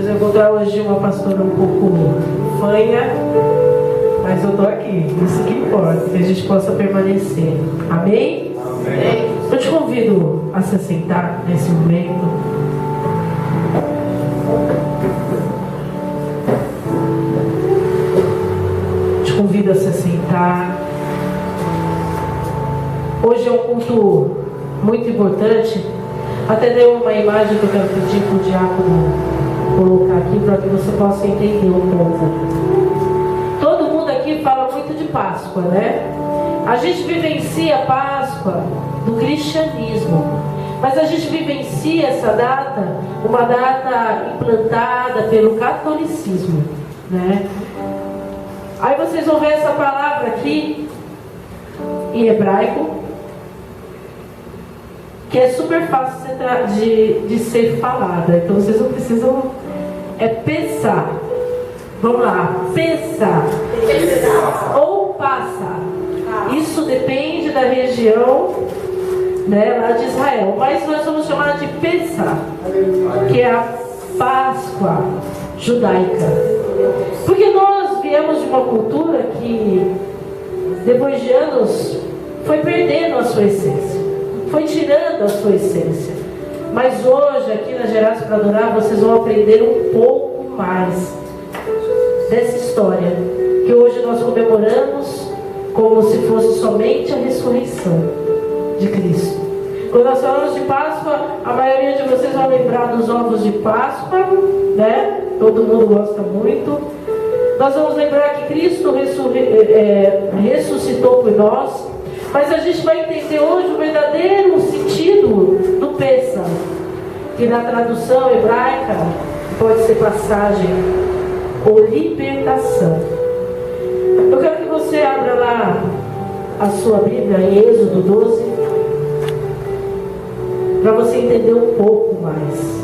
Vocês vão encontrar hoje uma pastora um pouco fanha, mas eu estou aqui, isso que importa, que a gente possa permanecer. Amém? Amém. Eu te convido a se sentar nesse momento. Te convido a se sentar. Hoje é um culto muito importante. Até deu uma imagem que eu quero pedir para o diácono colocar aqui para que você possa entender um pouco. Todo mundo aqui fala muito de Páscoa, né? A gente vivencia a Páscoa do cristianismo, mas a gente vivencia essa data, uma data implantada pelo catolicismo, né? Aí vocês vão ver essa palavra aqui em hebraico, que é super fácil de ser falada. Então vocês não precisam pensar. Vamos lá, pensar ou passa. Isso depende da região, né, lá de Israel. Mas nós vamos chamar de pensar, que é a Páscoa judaica. Porque nós viemos de uma cultura que, depois de anos, foi perdendo a sua essência. Foi tirando a sua essência. Mas hoje, aqui na Gerais para Adorar, vocês vão aprender um pouco mais dessa história, que hoje nós comemoramos como se fosse somente a ressurreição de Cristo. Quando nós falamos de Páscoa, a maioria de vocês vão lembrar dos ovos de Páscoa, né? Todo mundo gosta muito. Nós vamos lembrar que Cristo ressuscitou por nós. Mas a gente vai entender hoje o verdadeiro sentido do Pêssaro, que na tradução hebraica pode ser passagem ou libertação. Eu quero que você abra lá a sua Bíblia em Êxodo 12, para você entender um pouco mais.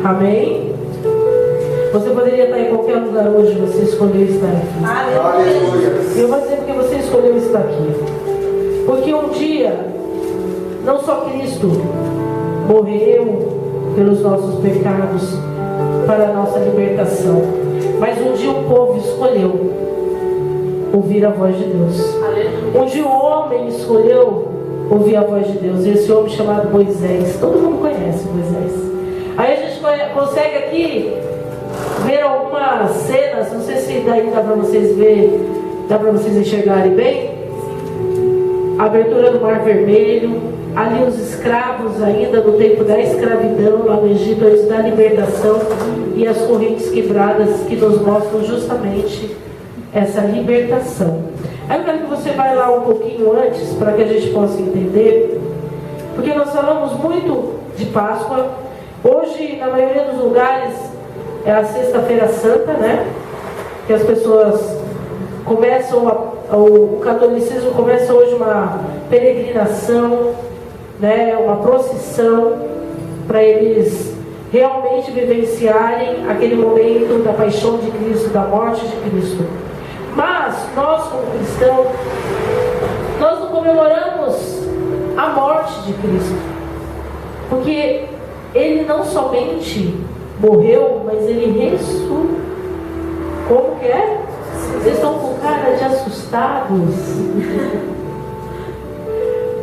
Amém? Você poderia estar em qualquer lugar hoje, você escolheu estar aqui. Aleluia. Eu vou dizer porque você escolheu estar aqui. Porque um dia, não só Cristo morreu pelos nossos pecados, para a nossa libertação, mas um dia o povo escolheu ouvir a voz de Deus. Um dia o homem escolheu ouvir a voz de Deus. Esse homem chamado Moisés. Todo mundo conhece Moisés. Aí a gente consegue aqui ver algumas cenas, não sei se daí dá para vocês ver, dá para vocês enxergarem bem. A abertura do Mar Vermelho, ali os escravos ainda no tempo da escravidão lá no Egito, antes da libertação, e as correntes quebradas que nos mostram justamente essa libertação. Aí eu quero que você vá lá um pouquinho antes, para que a gente possa entender, porque nós falamos muito de Páscoa. Hoje, na maioria dos lugares, é a Sexta-feira Santa, né? Que as pessoas começam, o catolicismo começa hoje uma peregrinação, né? Uma procissão, para eles realmente vivenciarem aquele momento da paixão de Cristo, da morte de Cristo. Mas nós, como cristãos, nós não comemoramos a morte de Cristo, porque Ele não somente morreu, mas Ele ressuscitou. Como que é? Vocês estão com cara de assustados.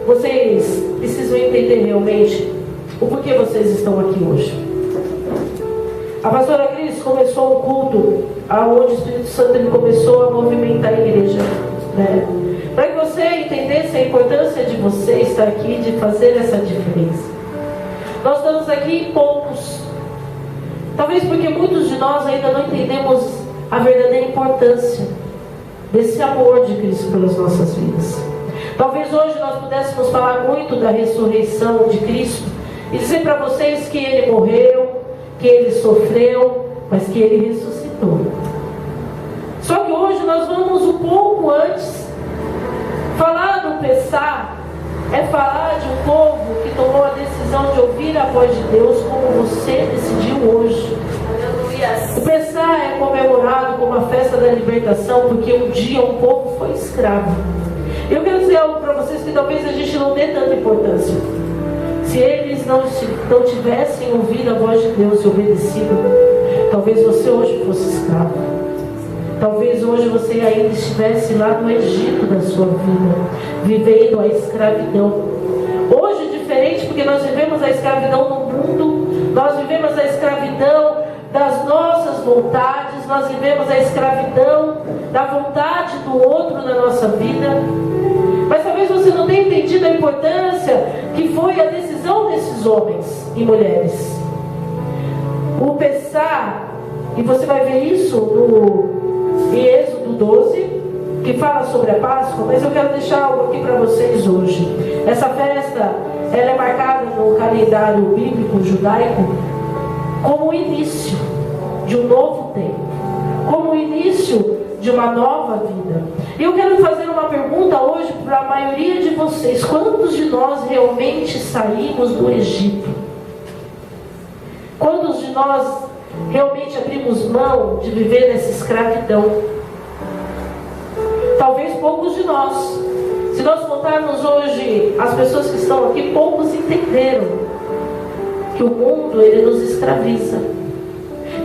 Vocês precisam entender realmente o porquê vocês estão aqui hoje. A pastora Cris começou um culto onde o Espírito Santo ele começou a movimentar a igreja, né? Para que você entendesse a importância de você estar aqui, de fazer essa diferença. Nós estamos aqui poucos, talvez porque muitos de nós ainda não entendemos a verdadeira importância desse amor de Cristo pelas nossas vidas. Talvez hoje nós pudéssemos falar muito da ressurreição de Cristo e dizer para vocês que Ele morreu, que Ele sofreu, mas que Ele ressuscitou. Só que hoje nós vamos um pouco antes. Falar do Pessah é falar de um povo que tomou a decisão de ouvir a voz de Deus, como você decidiu hoje. O Pessah é comemorado como a festa da libertação, porque um dia um povo foi escravo. Eu quero dizer algo para vocês que talvez a gente não dê tanta importância. Se eles não tivessem ouvido a voz de Deus e obedecido, talvez você hoje fosse escravo. Talvez hoje você ainda estivesse lá no Egito da sua vida, vivendo a escravidão. Hoje é diferente, porque nós vivemos a escravidão no mundo, nós vivemos a escravidão das nossas vontades, nós vivemos a escravidão da vontade do outro na nossa vida. Mas talvez você não tenha entendido a importância que foi a decisão desses homens e mulheres. O Pessah, e você vai ver isso em Êxodo 12, que fala sobre a Páscoa, mas eu quero deixar algo aqui para vocês hoje. Essa festa, ela é marcada no calendário bíblico judaico como o início de um novo tempo, como o início de uma nova vida. E eu quero fazer uma pergunta hoje para a maioria de vocês: quantos de nós realmente saímos do Egito? Quantos de nós realmente abrimos mão de viver nessa escravidão? Talvez poucos de nós. Se nós contarmos hoje as pessoas que estão aqui, poucos entenderam que o mundo, ele nos escraviza,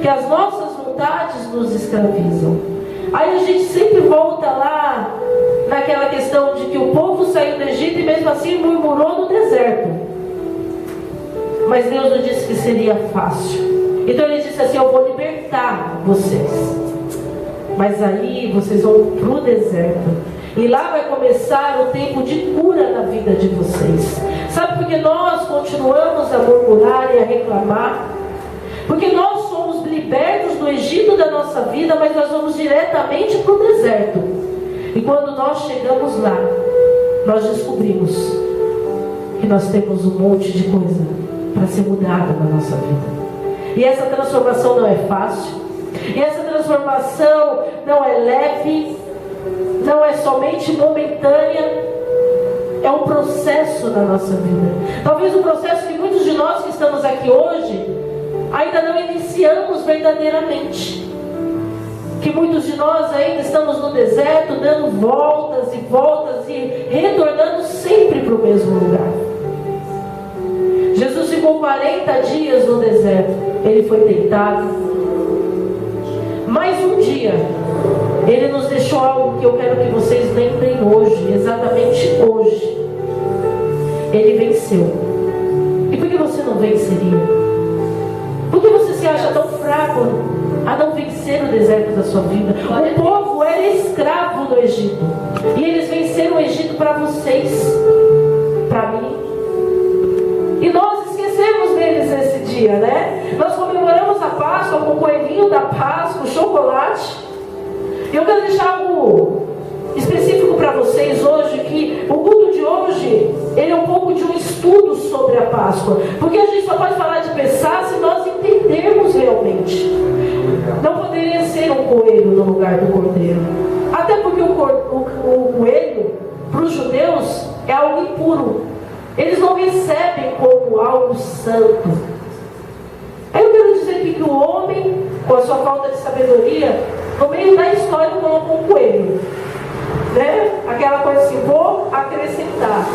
que as nossas vontades nos escravizam. Aí a gente sempre volta lá naquela questão de que o povo saiu do Egito e mesmo assim murmurou no deserto. Mas Deus não disse que seria fácil. Então ele disse assim: eu vou libertar vocês, mas aí vocês vão para o deserto, e lá vai começar o tempo de cura na vida de vocês. Sabe por que nós continuamos a murmurar e a reclamar? Porque nós somos libertos do Egito da nossa vida, mas nós vamos diretamente para o deserto. E quando nós chegamos lá, nós descobrimos que nós temos um monte de coisa para ser mudada na nossa vida. E essa transformação não é fácil. E essa transformação não é leve, não é somente momentânea. É um processo na nossa vida. Talvez um processo que muitos de nós que estamos aqui hoje ainda não iniciamos verdadeiramente. Que muitos de nós ainda estamos no deserto, dando voltas e voltas e retornando sempre para o mesmo lugar. Jesus ficou 40 dias no deserto. Ele foi tentado. Mais um dia, ele nos deixou algo que eu quero que vocês lembrem hoje, exatamente hoje. Ele venceu. E por que você não venceria? Por que você se acha tão fraco a não vencer o deserto da sua vida? O povo era escravo do Egito, e eles venceram o Egito para vocês, para mim. E nós esquecemos deles nesse dia, né? Nós comemoramos a Páscoa com o coelhinho da Páscoa, o chocolate. E eu quero deixar algo específico para vocês hoje, que o culto de hoje, ele é um pouco de um estudo sobre a Páscoa. Porque a gente só pode falar de Pessah se nós entendermos realmente. Não poderia ser um coelho no lugar do cordeiro. Até porque o coelho, para os judeus, é algo impuro. Eles não recebem como algo santo. Aí eu quero dizer aqui que o homem, com a sua falta de sabedoria, no meio da história colocou um coelho, né? Aquela coisa assim: vou acrescentar.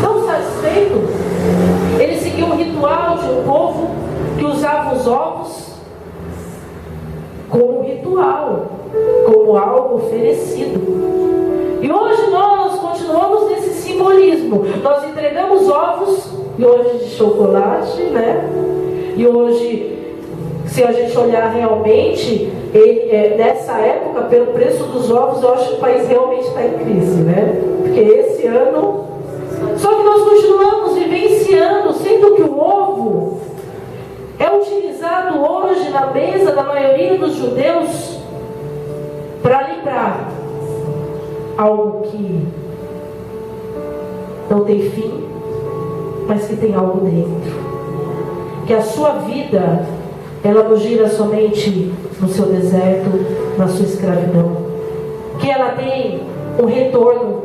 Não satisfeito, ele seguiu um ritual de um povo que usava os ovos como ritual, como algo oferecido. E hoje nós continuamos nesse simbolismo. Nós entregamos ovos, e hoje de chocolate, né? E hoje, se a gente olhar realmente, nessa época, pelo preço dos ovos, eu acho que o país realmente está em crise, né? Porque esse ano... Só que nós continuamos vivenciando, sendo que o ovo é utilizado hoje na mesa da maioria dos judeus para lembrar algo que não tem fim, mas que tem algo dentro. Que a sua vida, ela não gira somente no seu deserto, na sua escravidão. Que ela tem um retorno,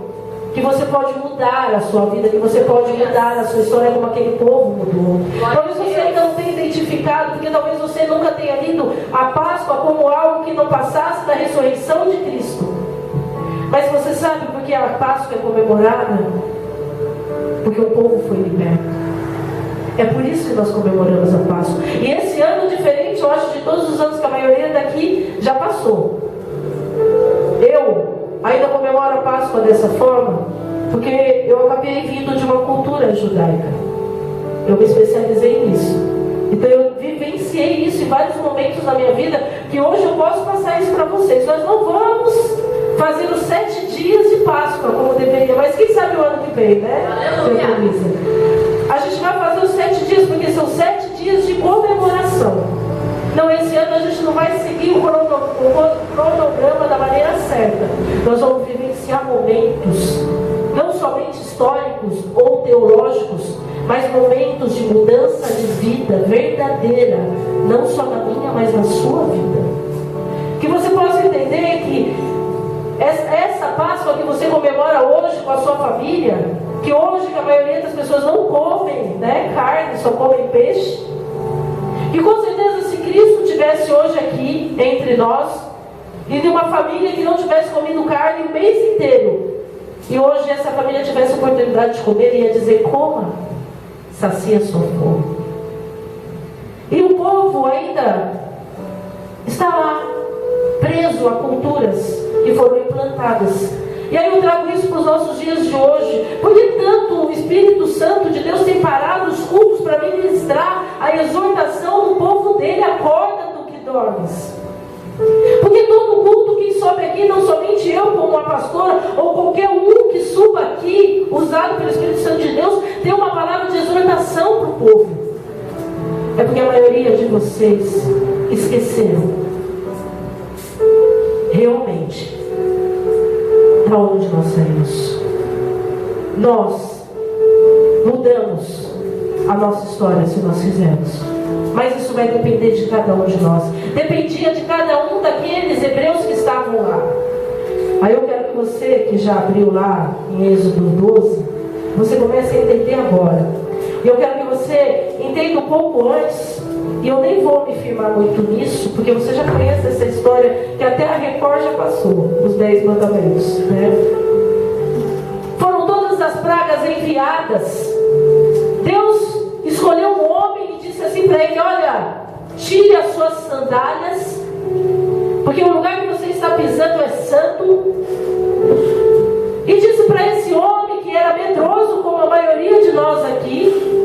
que você pode mudar a sua vida, que você pode mudar a sua história como aquele povo mudou. Talvez você ainda não tenha identificado, porque talvez você nunca tenha lido a Páscoa como algo que não passasse da ressurreição de Cristo. Mas você sabe por que a Páscoa é comemorada? Porque o povo foi liberto. É por isso que nós comemoramos a Páscoa. E esse ano, diferente, eu acho, de todos os anos que a maioria daqui já passou. Eu ainda comemoro a Páscoa dessa forma, porque eu acabei vindo de uma cultura judaica. Eu me especializei nisso. Então eu vivenciei isso em vários momentos da minha vida, que hoje eu posso passar isso para vocês. Nós não vamos fazer os 7 dias de Páscoa como deveria, mas quem sabe o ano que vem, né? A gente vai fazer os 7 dias, porque são 7 dias de comemoração. Não, esse ano a gente não vai seguir o cronograma da maneira certa. Nós vamos vivenciar momentos, não somente históricos ou teológicos, mas momentos de mudança de vida verdadeira, não só na minha, mas na sua vida. Que você possa entender que essa Páscoa que você comemora hoje com a sua família, que hoje a maioria das pessoas não comem, né, carne, só comem peixe, que com certeza se Cristo estivesse hoje aqui entre nós, e de uma família que não tivesse comido carne o mês inteiro, e hoje essa família tivesse a oportunidade de comer, ia dizer: coma, sacia sua fome. E o povo ainda está lá, preso a culturas que foram implantadas. E aí eu trago isso para os nossos dias de hoje. Porque tanto o Espírito Santo de Deus tem parado os cultos para ministrar a exortação do povo dele: acorda tu que dormes. Porque todo culto que sobe aqui, não somente eu como uma pastora, ou qualquer um que suba aqui, usado pelo Espírito Santo de Deus, tem uma palavra de exortação para o povo. É porque a maioria de vocês esqueceram realmente da onde nós saímos. Nós mudamos a nossa história se nós fizermos, mas isso vai depender de cada um de nós. Dependia de cada um daqueles hebreus que estavam lá. Aí eu quero que você, que já abriu lá em Êxodo 12, você comece a entender agora. E eu quero que você entenda um pouco antes, e eu nem vou me firmar muito nisso, porque você já conhece essa história, que até a Record já passou, os 10 mandamentos, né? Foram todas as pragas enviadas. Deus escolheu um homem e disse assim para ele: olha, tire as suas sandálias, porque o lugar que você está pisando é santo. E disse para esse homem, que era medroso como a maioria de nós aqui,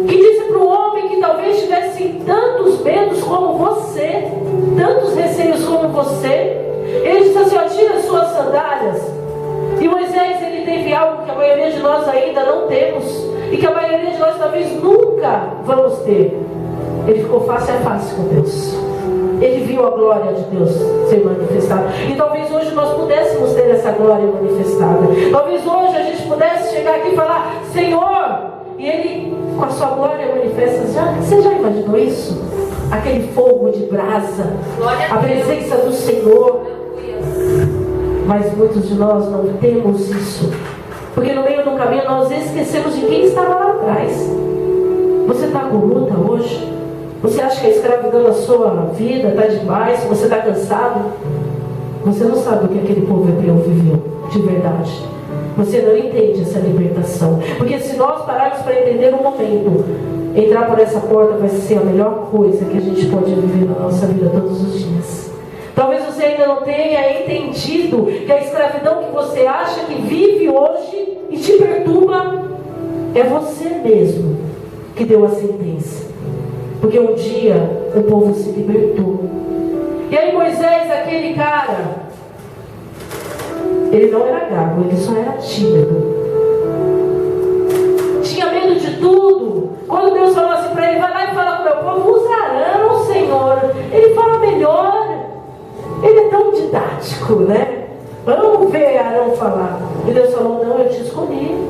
que disse para um homem que talvez tivesse tantos medos como você, tantos receios como você, ele disse assim: ó, tira as suas sandálias. E Moisés, ele teve algo que a maioria de nós ainda não temos, e que a maioria de nós talvez nunca vamos ter. Ele ficou face a face com Deus. Ele viu a glória de Deus ser manifestada. E talvez hoje nós pudéssemos ter essa glória manifestada. Talvez hoje a gente pudesse chegar aqui e falar: Senhor, e Ele com a sua glória manifesta. Você já imaginou isso? Aquele fogo de brasa, a presença do Senhor. Mas muitos de nós não temos isso, porque no meio do caminho nós esquecemos de quem estava lá atrás. Você está com luta hoje? Você acha que a escravidão na sua vida está demais? Você está cansado? Você não sabe o que aquele povo hebreu viveu de verdade. Você não entende essa libertação. Porque se nós pararmos para entender um momento, entrar por essa porta vai ser a melhor coisa que a gente pode viver na nossa vida todos os dias. Talvez você ainda não tenha entendido que a escravidão que você acha que vive hoje e te perturba, é você mesmo que deu a sentença. Porque um dia o povo se libertou. E aí Moisés, aquele cara, ele não era gago, ele só era tímido. Tinha medo de tudo. Quando Deus falou assim para ele: vai lá e fala com o meu povo, usarão, Senhor. Ele fala melhor. Ele é tão didático, né? Vamos ver Arão falar. E Deus falou: não, eu te escolhi.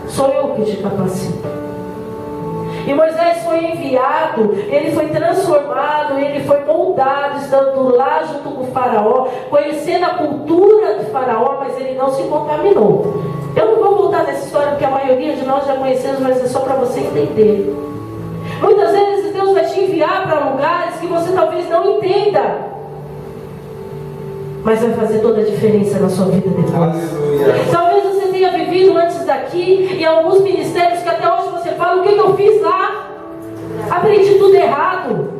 Sou eu que te capacito. E Moisés foi enviado, ele foi transformado, ele foi moldado, estando lá junto com o faraó, conhecendo a cultura de faraó, mas ele não se contaminou. Eu não vou voltar nessa história, porque a maioria de nós já conhecemos, mas é só para você entender. Muitas vezes Deus vai te enviar para lugares que você talvez não entenda, mas vai fazer toda a diferença na sua vida depois. Aleluia. Talvez você tenha vivido antes daqui em alguns ministérios que até hoje você fala: o que eu fiz lá? aprendi tudo errado.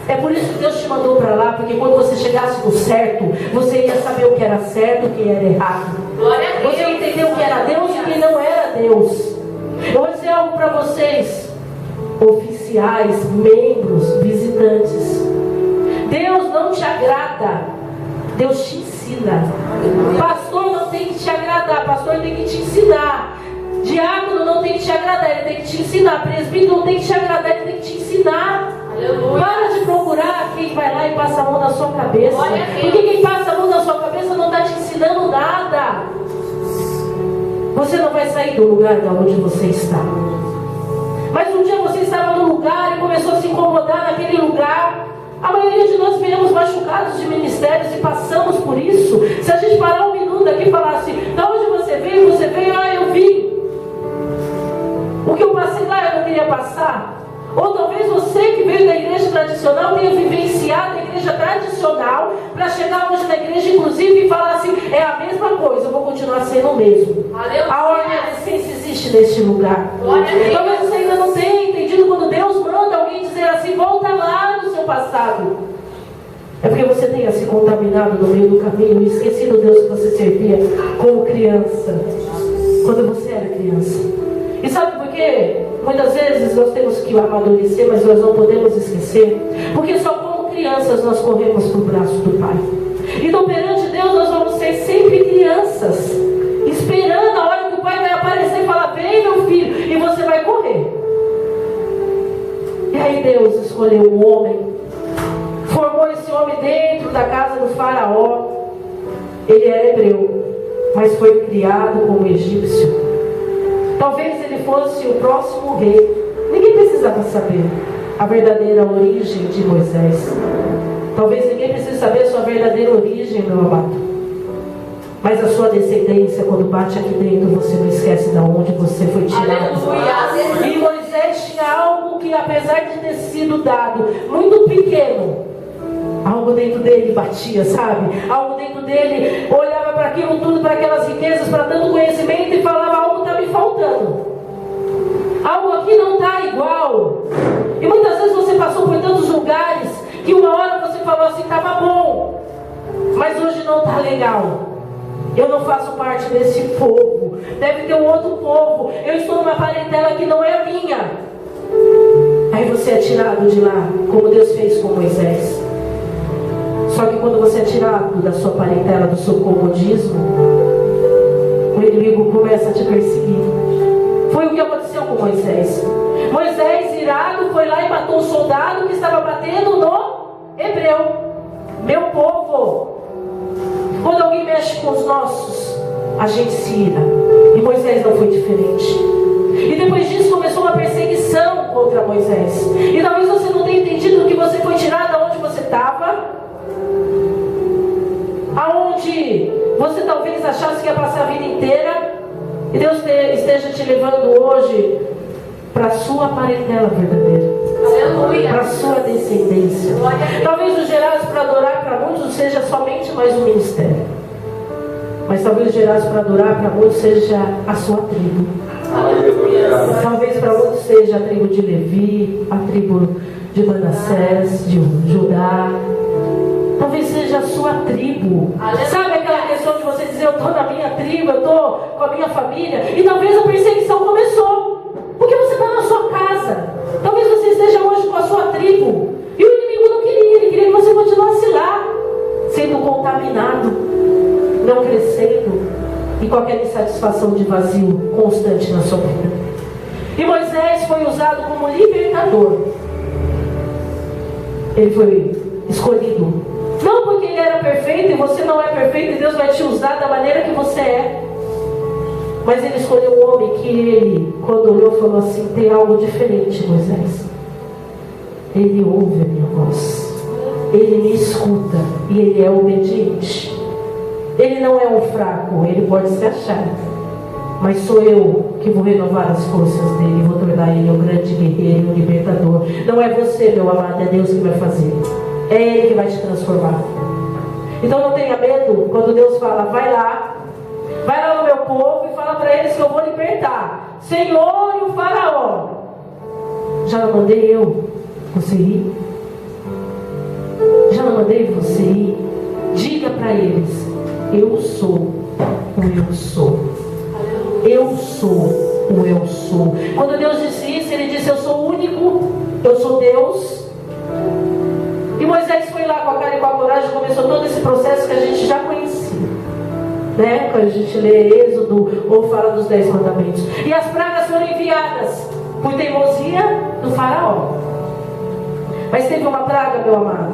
É por isso que Deus te mandou para lá, porque quando você chegasse no certo, você ia saber o que era certo e o que era errado. Você ia entender o que era Deus e o que não era Deus. Eu vou dizer algo para vocês, oficiais, membros, visitantes. Deus não te agrada, Deus te ensina. Pastor não tem que te agradar, pastor tem que te ensinar. Diácono não tem que te agradar, ele tem que te ensinar. Presbítero não tem que te agradar, ele tem que te ensinar. Aleluia. Para de procurar quem vai lá e passa a mão na sua cabeça, porque quem passa a mão na sua cabeça não está te ensinando nada. Você não vai sair do lugar de onde você está. Mas um dia você estava num lugar e começou a se incomodar naquele lugar. A maioria de nós viemos machucados de ministérios e passamos por isso. Se a gente parar um minuto aqui e falar assim, de onde você veio, eu vim. O que eu passei lá eu não queria passar. Ou talvez você que veio da igreja tradicional tenha vivenciado a igreja tradicional para chegar hoje na igreja, inclusive, e falar assim, é a mesma coisa, eu vou continuar sendo o mesmo. A ordem da essência existe neste lugar. Talvez você ainda não tenha entendido quando Deus manda alguém dizer assim, volta lá no seu passado. É porque você tenha se contaminado no meio do caminho e esquecido o Deus que você servia como criança, quando você era criança. E sabe por quê? Muitas vezes nós temos que amadurecer, mas nós não podemos esquecer, porque só como crianças nós corremos para o braço do Pai. Então perante Deus nós vamos ser sempre crianças, esperando a hora que o Pai vai aparecer e falar, vem meu filho, e você vai correr. E aí Deus escolheu um homem, formou esse homem dentro da casa do faraó. Ele era hebreu, mas foi criado como egípcio. Talvez ele fosse o próximo rei. Ninguém precisava saber a verdadeira origem de Moisés. Talvez ninguém precise saber a sua verdadeira origem, meu amado. Mas a sua descendência, quando bate aqui dentro, você não esquece de onde você foi tirado. Aleluia. E Moisés tinha algo que, apesar de ter sido dado muito pequeno, algo dentro dele batia, sabe? Algo dentro dele olhava para aquilo tudo, para aquelas riquezas, para tanto conhecimento e falava, algo está me faltando. Algo aqui não está igual. E muitas vezes você passou por tantos lugares que uma hora você falou assim, estava bom, mas hoje não está legal. Eu não faço parte desse povo. Deve ter um outro povo. Eu estou numa parentela que não é minha. Aí você é tirado de lá, como Deus fez com Moisés. Só que quando você é tirado da sua parentela, do seu comodismo, o inimigo começa a te perseguir. Foi o que aconteceu com Moisés. Moisés, irado, foi lá e matou um soldado que estava batendo no hebreu. Meu povo. Quando alguém mexe com os nossos, a gente se ira. E Moisés não foi diferente. E depois disso começou uma perseguição contra Moisés. E talvez você não tenha entendido que você foi tirado de onde você estava, aonde você talvez achasse que ia passar a vida inteira, e Deus esteja te levando hoje para a sua parentela verdadeira, para a sua descendência. Talvez o Gerados para adorar para muitos seja somente mais um ministério, mas talvez o Gerados para adorar para muitos seja a sua tribo. Talvez para muitos seja a tribo de Levi, a tribo de Manassés, de Judá. Talvez seja a sua tribo. Sabe aquela questão de você dizer, eu estou na minha tribo, eu estou com a minha família. E talvez a perseguição começou, porque você está na sua casa. Talvez você esteja hoje com a sua tribo. E o inimigo não queria, ele queria que você continuasse lá, sendo contaminado, não crescendo, e com aquela insatisfação de vazio constante na sua vida. E Moisés foi usado como libertador. Ele foi escolhido, não porque ele era perfeito e você não é perfeito, e Deus vai te usar da maneira que você é, mas ele escolheu um homem que ele, quando olhou, falou assim, tem algo diferente, Moisés. Ele ouve a minha voz, ele me escuta e ele é obediente. Ele não é um fraco, ele pode se achar, mas sou eu que vou renovar as forças dele, vou tornar ele um grande guerreiro, um libertador. Não é você, meu amado, é Deus que vai fazer. É Ele que vai te transformar. Então não tenha medo quando Deus fala, vai lá no meu povo e fala para eles que eu vou libertar Senhor e o faraó. Já não mandei eu? você ir? Já não mandei você ir? Diga para eles: eu sou o eu sou. Eu sou o eu sou. Quando Deus disse isso, Ele disse: eu sou único, eu sou Deus. E Moisés foi lá com a cara e com a coragem, começou todo esse processo que a gente já conhecia, né? Quando a gente lê Êxodo ou fala dos 10 mandamentos. E as pragas foram enviadas por teimosia do faraó. Mas teve uma praga, meu amado,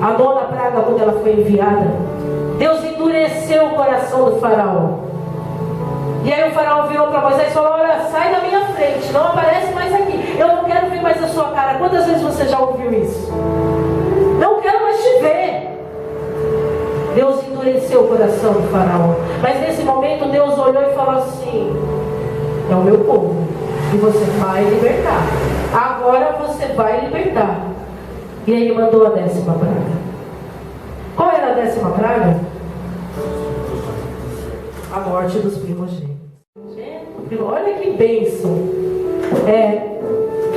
a 9ª praga, quando ela foi enviada, Deus endureceu o coração do faraó. E aí o faraó virou para Moisés e falou: olha, sai da minha frente, não aparece mais aqui, eu não quero ver mais a sua cara. Quantas vezes você já ouviu isso? Não quero mais te ver. Deus endureceu o coração do faraó. Mas nesse momento Deus olhou e falou assim: é o meu povo, e você vai libertar. Agora você vai libertar. E aí mandou a 10ª praga. Qual era a 10ª praga? A morte dos primogênitos. Olha que bênção.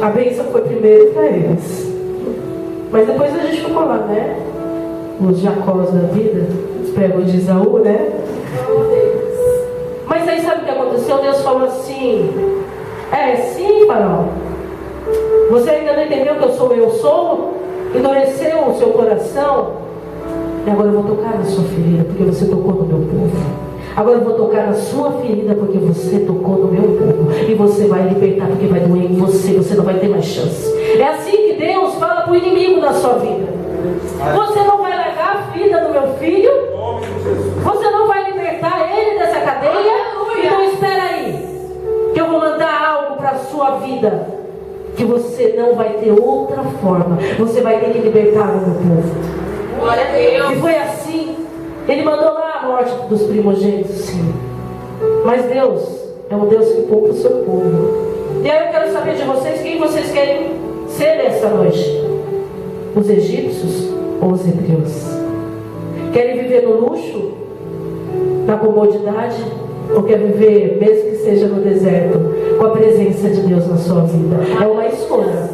A bênção foi primeiro para eles, mas depois a gente ficou lá, né? Os Jacós da vida, os pegos de Isaú, né? Mas aí sabe o que aconteceu? Deus falou assim: sim, faraó, você ainda não entendeu que eu sou? Endureceu o seu coração? E agora eu vou tocar na sua ferida, porque você tocou no meu povo. Agora eu vou tocar na sua ferida, porque você tocou no meu povo. E você vai libertar, porque vai doer em você. Você não vai ter mais chance. É assim que Deus fala para o inimigo da sua vida: você não vai levar a vida do meu filho. Você não vai libertar ele dessa cadeia. Então espera aí, que eu vou mandar algo para a sua vida, que você não vai ter outra forma. Você vai ter que libertar o meu povo. Glória a Deus. E foi assim. Ele mandou lá a morte dos primogênitos, sim. Mas Deus é um Deus que poupa o seu povo. E aí eu quero saber de vocês: quem vocês querem ser essa noite? Os egípcios ou os hebreus? Querem viver no luxo, na comodidade, ou quer viver, mesmo que seja no deserto, com a presença de Deus na sua vida? É uma escolha.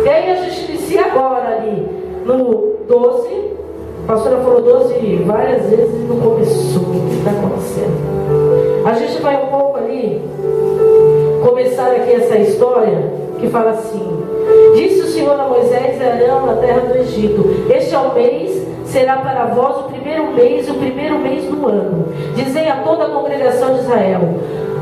E aí a gente inicia agora ali no 12. A pastora falou 12 várias vezes e não começou. O que está acontecendo? A gente vai um pouco ali começar aqui essa história que fala assim: disse o Senhor a Moisés e a Arão na terra do Egito: este é o mês, será para vós o primeiro mês e o primeiro mês do ano. Dizei a toda a congregação de Israel: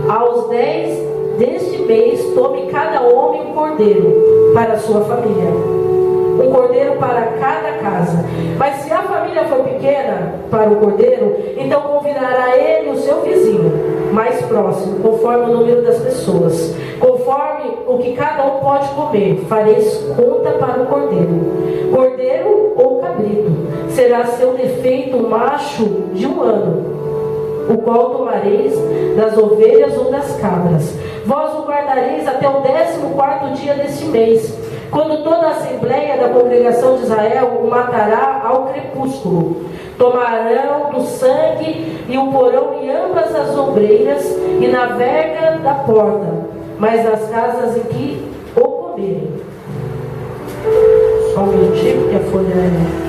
aos 10 deste mês tome cada homem um cordeiro para a sua família, um cordeiro para cada casa. Mas se a família for pequena para o cordeiro, então convidará ele o seu vizinho mais próximo, conforme o número das pessoas, conforme o que cada um pode comer. Fareis conta para o cordeiro. Cordeiro ou cabrito será seu defeito um macho de 1 ano, o qual tomareis das ovelhas ou das cabras. Vós o guardareis até o 14º dia deste mês, quando toda a assembleia da congregação de Israel o matará ao crepúsculo. Tomarão do sangue e o porão em ambas as ombreiras e na verga da porta, mas nas casas em que o comerem. Só um minutinho, porque a folha é...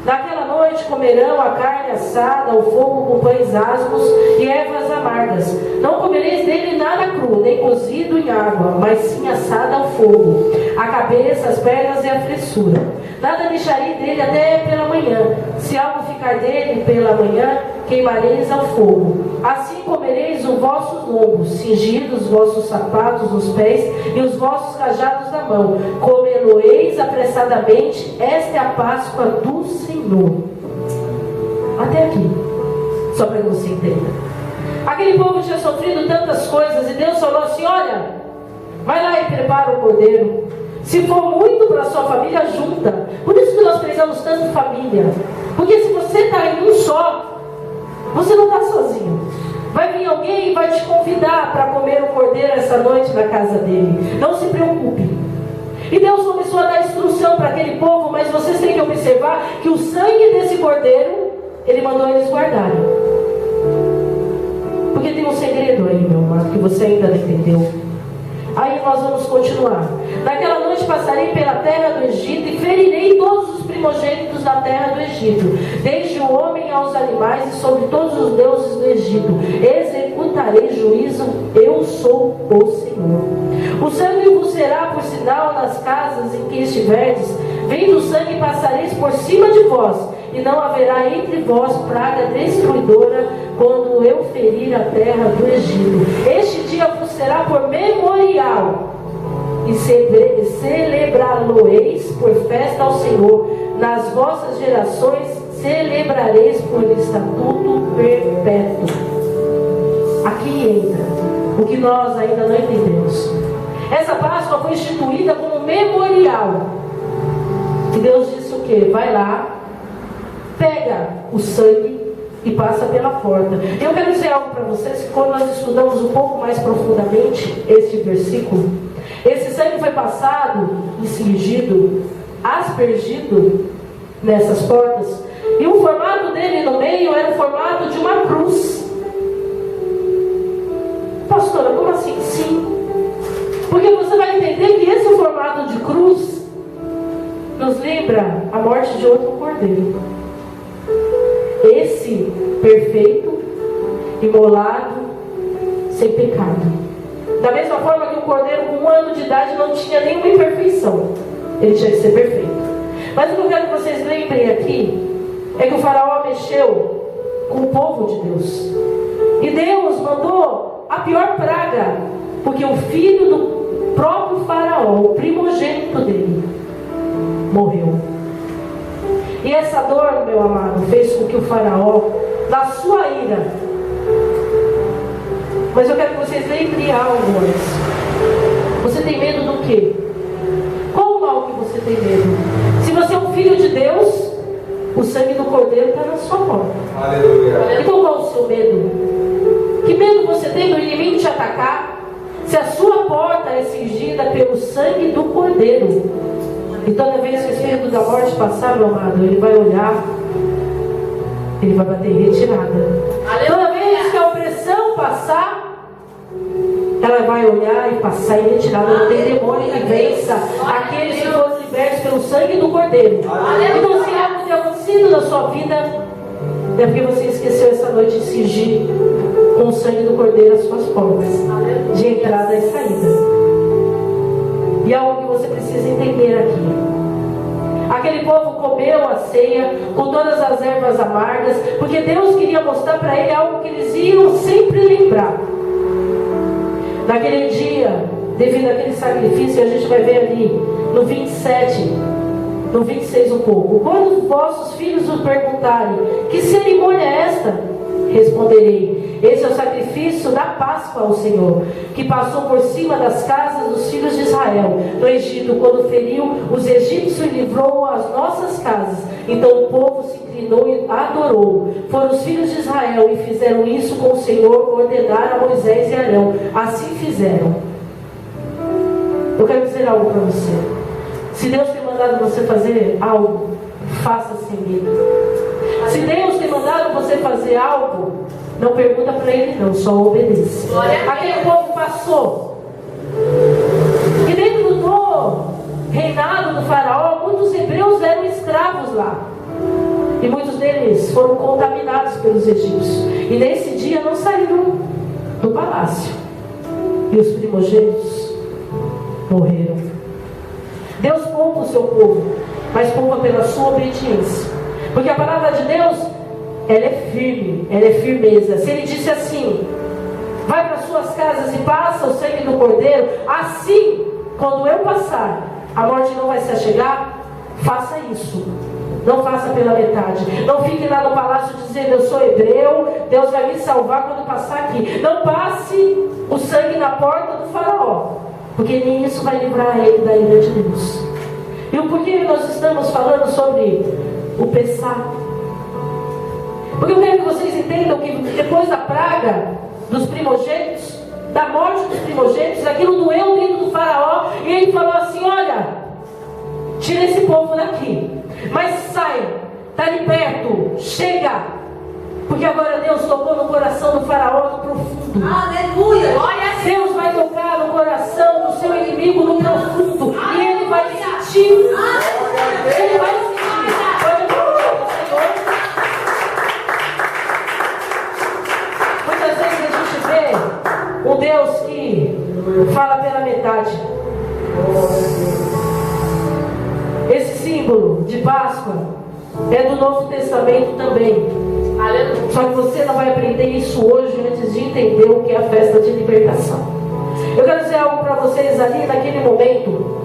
Naquela noite comerão a carne assada, o fogo com pães asmos e ervas amargas. Não comereis dele nada cru, nem cozido em água, mas sim assada ao fogo, a cabeça, as pernas e a fressura. Nada deixarei dele até pela manhã. Se algo ficar dele pela manhã, queimareis ao fogo. Assim comereis os vossos lombos, cingidos os vossos sapatos nos pés e os vossos cajados na mão. Comê-lo-eis apressadamente. Esta é a Páscoa do Senhor. Até aqui, só para você entender. Aquele povo tinha sofrido tantas coisas e Deus falou assim: olha, vai lá e prepara o cordeiro. Se for muito para a sua família, junta. Por isso que nós precisamos tanto de família. Porque se você está em um só, você não está sozinho. Vai vir alguém e vai te convidar para comer o cordeiro essa noite na casa dele. Não se preocupe. E Deus começou a dar instrução para aquele povo, mas vocês têm que observar que o sangue desse cordeiro, Ele mandou eles guardarem. Porque tem um segredo aí, meu amado, que você ainda não entendeu. Aí nós vamos vamos continuar. Naquela noite passarei pela terra do Egito e ferirei todos os primogênitos da terra do Egito, desde o homem aos animais e sobre todos os deuses do Egito. Executarei juízo, eu sou o Senhor. O sangue vos será por sinal nas casas em que estiverdes. Vendo o sangue passareis por cima de vós, e não haverá entre vós praga destruidora quando eu ferir a terra do Egito. Este dia vos será por memorial, e celebrá-lo-eis por festa ao Senhor. Nas vossas gerações celebrareis por estatuto perpétuo. Aqui entra o que nós ainda não entendemos. Essa Páscoa foi instituída como memorial. E Deus disse o quê? Vai lá, pega o sangue e passa pela porta. Eu quero dizer algo para vocês, que quando nós estudamos um pouco mais profundamente este versículo, esse sangue foi passado, cingido, aspergido nessas portas, e o formato dele no meio era o formato de uma cruz. Pastora, como assim? Sim, porque você vai entender que esse formato de cruz nos lembra a morte de outro cordeiro. Esse perfeito, imolado, sem pecado. Da mesma forma que o cordeiro com 1 ano de idade não tinha nenhuma imperfeição, ele tinha que ser perfeito. Mas o que eu quero que vocês lembrem aqui é que o faraó mexeu com o povo de Deus. E Deus mandou a pior praga, porque o filho do próprio faraó, o primogênito dele, morreu. E essa dor, meu amado, fez com que o faraó, na sua ira, mas eu quero que vocês lembrem algo antes. Você tem medo do quê? Qual o mal que você tem medo? Se você é um filho de Deus, o sangue do cordeiro está na sua porta. Aleluia. Então qual o seu medo? Que medo você tem do inimigo te atacar, se a sua porta é cingida pelo sangue do cordeiro? E toda vez que o espírito da morte passar, meu amado, ele vai olhar, ele vai bater em retirada. Toda vez que a opressão passar, ela vai olhar e passar em retirada. Não tem demônio que vença aqueles que foram libertos pelo sangue do cordeiro. Então, se algo tem acontecido na sua vida, é porque você esqueceu essa noite de cingir com o sangue do cordeiro as suas portas de entrada e saída. E algo que você precisa entender aqui: aquele povo comeu a ceia com todas as ervas amargas, porque Deus queria mostrar para ele algo que eles iam sempre lembrar. Naquele dia, devido àquele sacrifício, a gente vai ver ali no 27, no 26 um pouco: quando os vossos filhos vos perguntarem, que cerimônia é esta? Responderei: esse é o sacrifício da Páscoa ao Senhor, que passou por cima das casas dos filhos de Israel no Egito, quando feriu os egípcios e livrou as nossas casas. Então o povo se inclinou e adorou. Foram os filhos de Israel e fizeram isso com o Senhor ordenara a Moisés e Arão. Assim fizeram. Eu quero dizer algo para você. Se Deus tem mandado você fazer algo, faça sem medo. Se Deus tem mandado você fazer algo, não pergunta para Ele não, só obedece. Aquele povo passou. E dentro do reinado do faraó, muitos hebreus eram escravos lá. E muitos deles foram contaminados pelos egípcios. E nesse dia não saíram do palácio. E os primogênitos morreram. Deus poupa o seu povo, mas poupa pela sua obediência. Porque a palavra de Deus, ela é firme, ela é firmeza. Se Ele disse assim: vai para suas casas e passa o sangue do cordeiro, assim, quando eu passar, a morte não vai se achegar, faça isso. Não faça pela metade. Não fique lá no palácio dizendo: eu sou hebreu, Deus vai me salvar quando passar aqui. Não passe o sangue na porta do faraó, porque nem isso vai livrar ele da ira de Deus. E o porquê nós estamos falando sobre o Pessá? Porque eu quero que vocês entendam que depois da praga dos primogênitos, da morte dos primogênitos, aquilo doeu dentro do faraó, e ele falou assim: olha, tira esse povo daqui, mas sai, está ali perto, chega, porque agora Deus tocou no coração do faraó no profundo. Aleluia! Deus vai tocar no coração do seu inimigo sentir. Ele vai sentir. Pode aplaudir o Senhor. Muitas vezes a gente vê um Deus que fala pela metade. Esse símbolo de Páscoa é do Novo Testamento também. Só que você não vai aprender isso hoje antes de entender o que é a festa de libertação. Eu quero dizer algo para vocês ali naquele momento.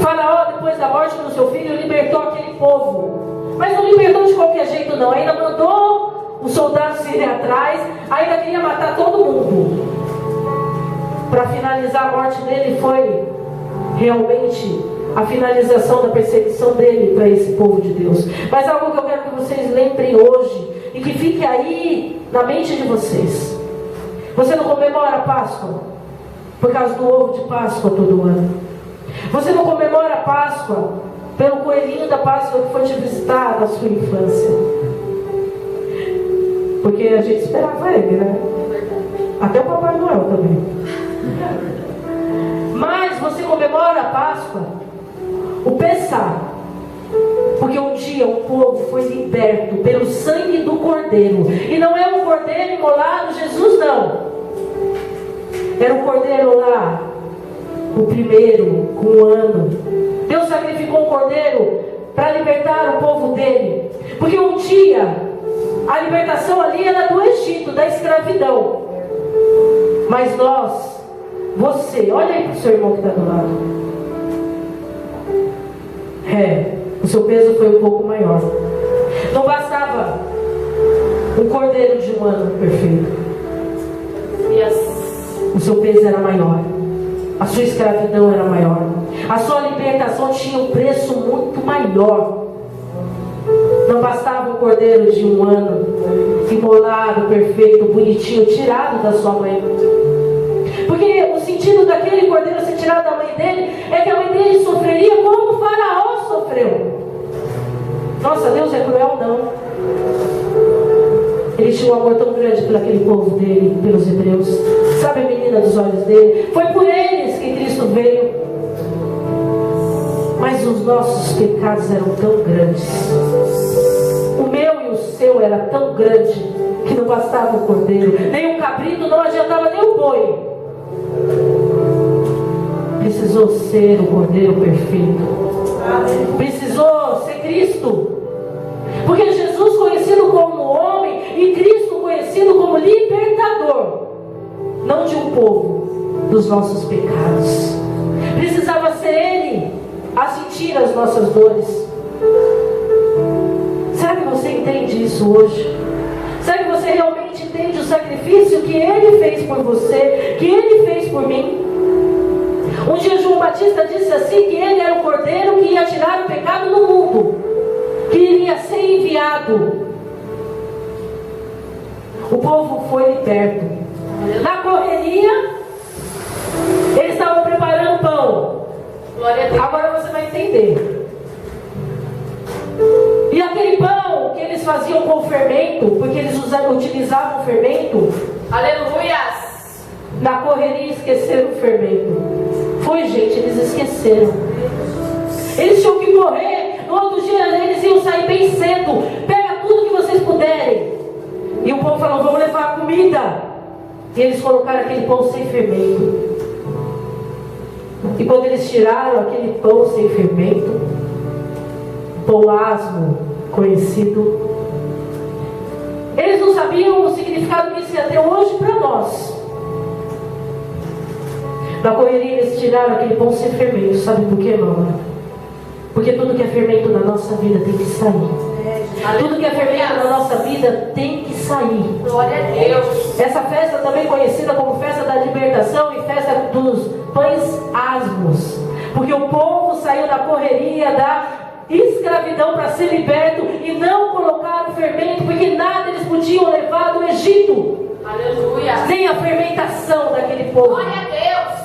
Faraó, depois da morte do seu filho, libertou aquele povo. Mas não libertou de qualquer jeito não. Ainda mandou os soldados irem atrás. Ainda queria matar todo mundo. Para finalizar a morte dele foi realmente a finalização da perseguição dele para esse povo de Deus. Mas algo que eu quero que vocês lembrem hoje e que fique aí na mente de vocês. Você não comemora a Páscoa por causa do ovo de Páscoa todo ano. Você não comemora a Páscoa pelo coelhinho da Páscoa que foi te visitar na sua infância. Porque a gente esperava ele, né? Até o Papai Noel também. Mas você comemora a Páscoa, o Pessah, porque um dia o povo foi liberto pelo sangue do Cordeiro. E não é um Cordeiro imolado, Jesus não. Era um Cordeiro lá, o primeiro, com um ano. Deus sacrificou um Cordeiro para libertar o povo dele. Porque um dia, a libertação ali era do Egito, da escravidão. Mas nós, você, olha aí para o seu irmão que está do lado. O seu peso foi um pouco maior. Não bastava um cordeiro de um ano perfeito. O seu peso era maior. A sua escravidão era maior. A sua libertação tinha um preço muito maior. Não bastava um cordeiro de um ano, imolado, perfeito, bonitinho, tirado da sua mãe. Porque o sentido daquele cordeiro ser tirado da mãe dele é que a mãe dele sofreria como o Faraó sofreu. Nossa, Deus é cruel? Não. Ele tinha um amor tão grande por aquele povo dele, pelos hebreus. Sabe a menina dos olhos dele? Foi por eles que Cristo veio. Mas os nossos pecados eram tão grandes. O meu e o seu era tão grande que não bastava o cordeiro, nem o cabrito, não adiantava nem o boi. Precisou ser o Cordeiro perfeito. Precisou ser Cristo. Porque Jesus conhecido como homem e Cristo conhecido como libertador, não de um povo, dos nossos pecados. Precisava ser Ele a sentir as nossas dores. Será que você entende isso hoje? Será que você realmente entende o sacrifício que Ele fez por você, que Ele fez por mim? Um dia João Batista disse assim, que Ele era o Cordeiro que ia tirar o pecado do mundo, que iria ser enviado. O povo foi liberto. Na correria, eles estavam preparando pão. Agora você vai entender. E aquele pão que eles faziam com fermento, porque eles utilizavam fermento. Aleluias! Na correria esqueceram o fermento. Foi, gente, eles esqueceram. Eles tinham que morrer. No outro dia eles iam sair bem cedo. Pega tudo que vocês puderem. E o povo falou, vamos levar a comida. E eles colocaram aquele pão sem fermento. E quando eles tiraram aquele pão sem fermento, pão asmo, conhecido, eles não sabiam o significado que isso ia ter hoje para nós. Na correria eles tiraram aquele pão sem fermento. Sabe por quê, mamãe? Porque tudo que é fermento na nossa vida tem que sair. Tudo que é fermento na nossa vida tem que sair. Glória a Deus. Essa festa também conhecida como festa da libertação e festa dos pães asmos. Porque o povo saiu da correria da escravidão para ser liberto e não colocaram fermento, porque nada eles podiam levar do Egito. Aleluia. Nem a fermentação daquele povo. Glória a Deus.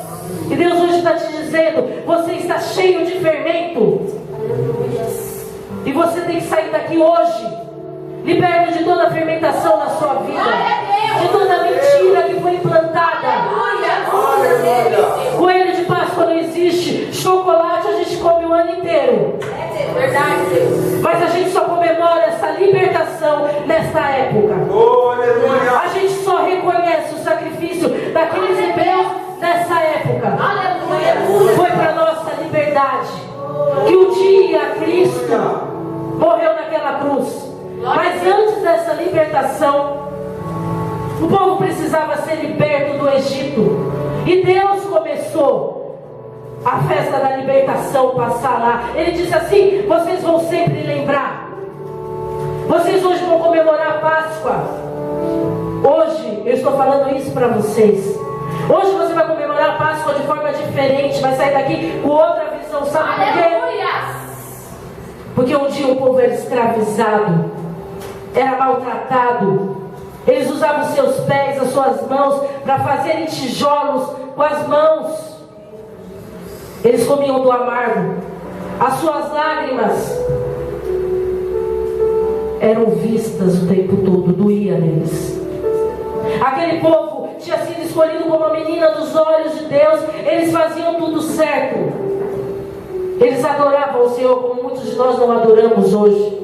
E Deus hoje está te dizendo, você está cheio de fermento. E você tem que sair daqui hoje, liberto de toda a fermentação na sua vida, de toda a mentira que foi implantada. Coelho de Páscoa não existe, chocolate a gente verdade, Deus. Mas a gente só comemora essa libertação nesta época. A gente só reconhece o sacrifício daqueles hebreus nessa época. Aleluia. Foi para nossa liberdade que um dia Cristo morreu naquela cruz. Mas antes dessa libertação, o povo precisava ser liberto do Egito. E Deus começou a festa da libertação passar lá. Ele disse assim: vocês vão sempre lembrar. Vocês hoje vão comemorar a Páscoa. Hoje eu estou falando isso para vocês. Hoje você vai comemorar a Páscoa de forma diferente. Vai sair daqui com outra visão. Sabe por quê? Aleluia. Porque um dia o povo era escravizado, era maltratado. Eles usavam seus pés, as suas mãos, para fazerem tijolos com as mãos. Eles comiam do amargo. As suas lágrimas eram vistas o tempo todo, doía neles. Aquele povo tinha sido escolhido como a menina dos olhos de Deus. Eles faziam tudo certo. Eles adoravam o Senhor como muitos de nós não adoramos hoje.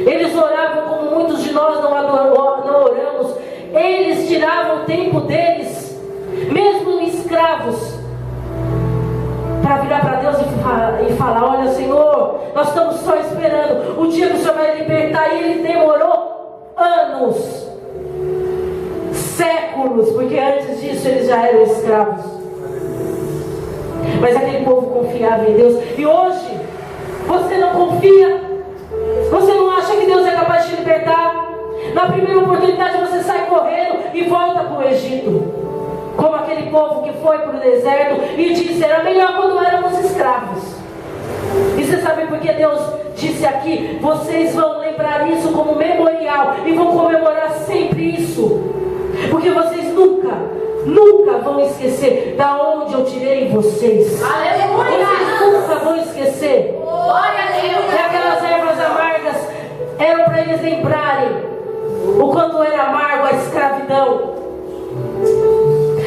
Eles oravam como muitos de nós não oramos. Eles tiravam o tempo deles, mesmo escravos, para virar para Deus e falar: olha, Senhor, nós estamos só esperando o dia que o Senhor vai libertar. E ele demorou anos, séculos, porque antes disso eles já eram escravos. Mas aquele povo confiava em Deus. E hoje você não confia? Você não acha que Deus é capaz de te libertar? Na primeira oportunidade você sai correndo e volta para o Egito, como aquele povo que foi para o deserto e disse: era melhor quando éramos escravos. E você sabe por que Deus disse aqui: vocês vão lembrar isso como memorial e vão comemorar sempre isso? Porque vocês nunca vão esquecer da onde eu tirei vocês. Aleluia. Vocês nunca vão esquecer. Glória a Deus. E aquelas ervas amargas eram para eles lembrarem o quanto era amargo a escravidão.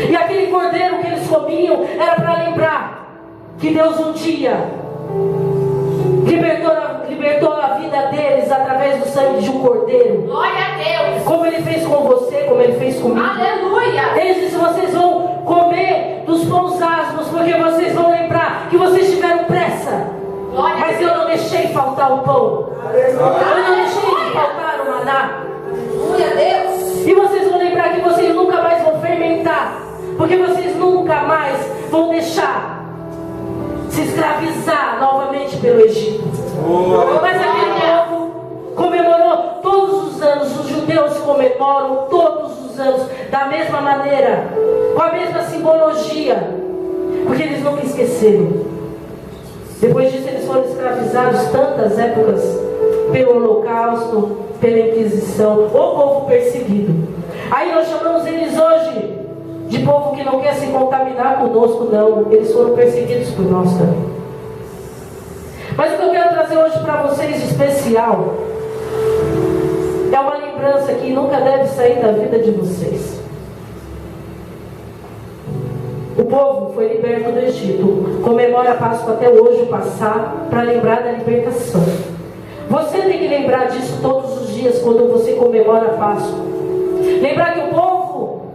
E aquele cordeiro que eles comiam era para lembrar que Deus um dia libertou a vida deles através do sangue de um cordeiro. Glória a Deus. Como Ele fez com você, como Ele fez comigo. Aleluia. Ele disse: vocês vão comer dos pães asmos, porque vocês vão lembrar que vocês tiveram pressa. Glória Mas a eu Deus. não deixei faltar o pão. Eu não deixei faltar o maná. Glória a Deus. E vocês vão lembrar que vocês nunca mais vão fermentar, porque vocês nunca mais vão deixar se escravizar novamente pelo Egito. Mas aquele povo comemorou todos os anos. Os judeus comemoram todos os anos da mesma maneira, com a mesma simbologia, porque eles nunca esqueceram. Depois disso eles foram escravizados tantas épocas pelo Holocausto, pela Inquisição, o povo perseguido. Aí nós chamamos eles hoje de povo que não quer se contaminar conosco, não. Eles foram perseguidos por nós também. Mas o que eu quero trazer hoje para vocês de especial é uma lembrança que nunca deve sair da vida de vocês. O povo foi liberto do Egito, comemora a Páscoa até hoje passar, para lembrar da libertação. Você tem que lembrar disso todos os dias quando você comemora a Páscoa. Lembrar que o povo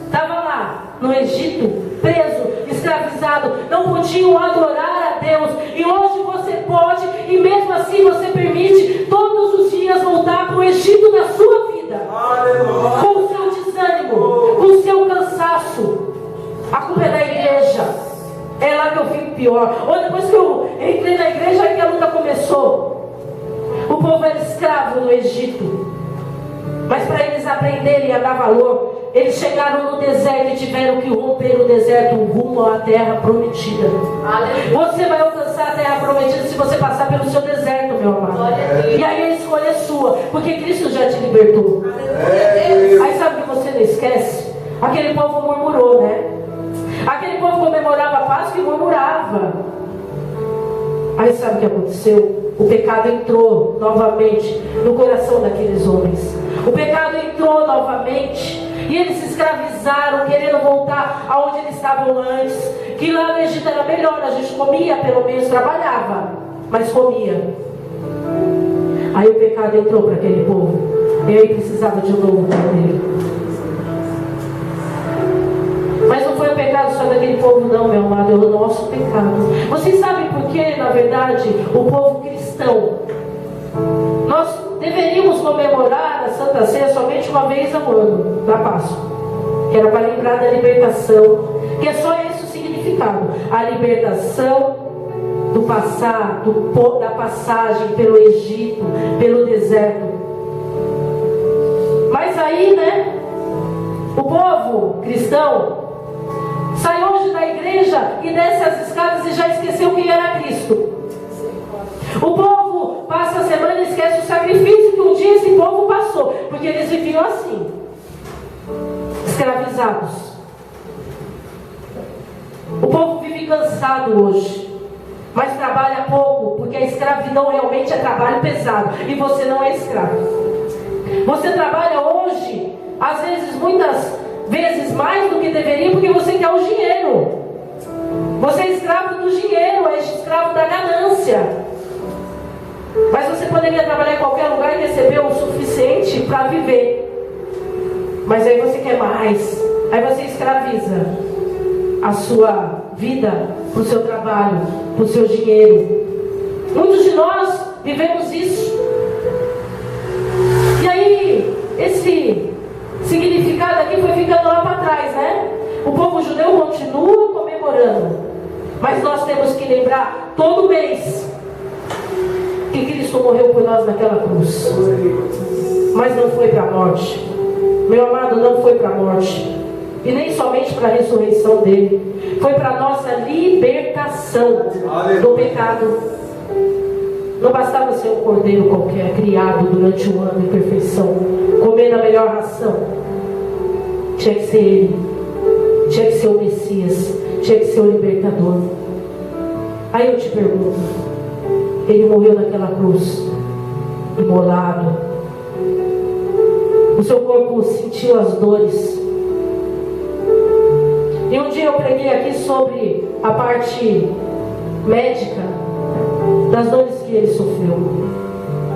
estava lá no Egito, preso, escravizado, não podiam adorar a Deus. E hoje você pode, e mesmo assim você permite todos os dias voltar para o Egito na sua vida. Aleluia. Com o seu desânimo, com o seu cansaço. A culpa é da igreja. É lá que eu fico pior. Ou depois que eu entrei na igreja, é que a luta começou. O povo era escravo no Egito. Mas para eles aprenderem a dar valor, eles chegaram no deserto e tiveram que romper o deserto rumo à terra prometida. Você vai alcançar a terra prometida se você passar pelo seu deserto, meu amado. E aí a escolha é sua, porque Cristo já te libertou. Aí sabe o que você não esquece? Aquele povo murmurou, né? Aquele povo comemorava a Páscoa e murmurava. Aí sabe o que aconteceu? O pecado entrou novamente no coração daqueles homens. O pecado entrou novamente e eles se escravizaram, querendo voltar aonde eles estavam antes. Que lá no Egito era melhor, a gente comia, pelo menos trabalhava, mas comia. Aí o pecado entrou para aquele povo. E aí precisava de um novo cordeiro. Mas não foi o pecado só daquele povo não, meu amado. É o nosso pecado. Vocês sabem por que, na verdade, o povo cristão, nós deveríamos comemorar a Santa Ceia somente uma vez ao ano, da Páscoa, que era para lembrar da libertação, que é só esse o significado, a libertação do passado, da passagem pelo Egito, pelo deserto. Mas aí, né, o povo cristão sai hoje da igreja e desce as escadas e já esqueceu quem era Cristo. O povo passa a semana e esquece o sacrifício que um dia esse povo passou, porque eles viviam assim, escravizados. O povo vive cansado hoje, mas trabalha pouco, porque a escravidão realmente é trabalho pesado, e você não é escravo. Você trabalha hoje, às vezes, muitas vezes mais do que deveria, porque você quer o dinheiro. Você é escravo do dinheiro, é escravo da ganância. Mas você poderia trabalhar em qualquer lugar e receber o suficiente para viver. Mas aí você quer mais. Aí você escraviza a sua vida para o seu trabalho, para o seu dinheiro. Muitos de nós vivemos isso. E aí, esse significado aqui foi ficando lá para trás, né? O povo judeu continua comemorando. Mas nós temos que lembrar todo mês que Cristo morreu por nós naquela cruz. Mas não foi para a morte. Meu amado, não foi para a morte. E nem somente para a ressurreição dele. Foi para a nossa libertação do pecado. Não bastava ser um cordeiro qualquer, criado durante um ano em perfeição, comendo a melhor ração. Tinha que ser ele. Tinha que ser o Messias. Tinha que ser o libertador. Aí eu te pergunto, ele morreu naquela cruz, imolado. O seu corpo sentiu as dores. E um dia eu preguei aqui sobre a parte médica das dores que ele sofreu.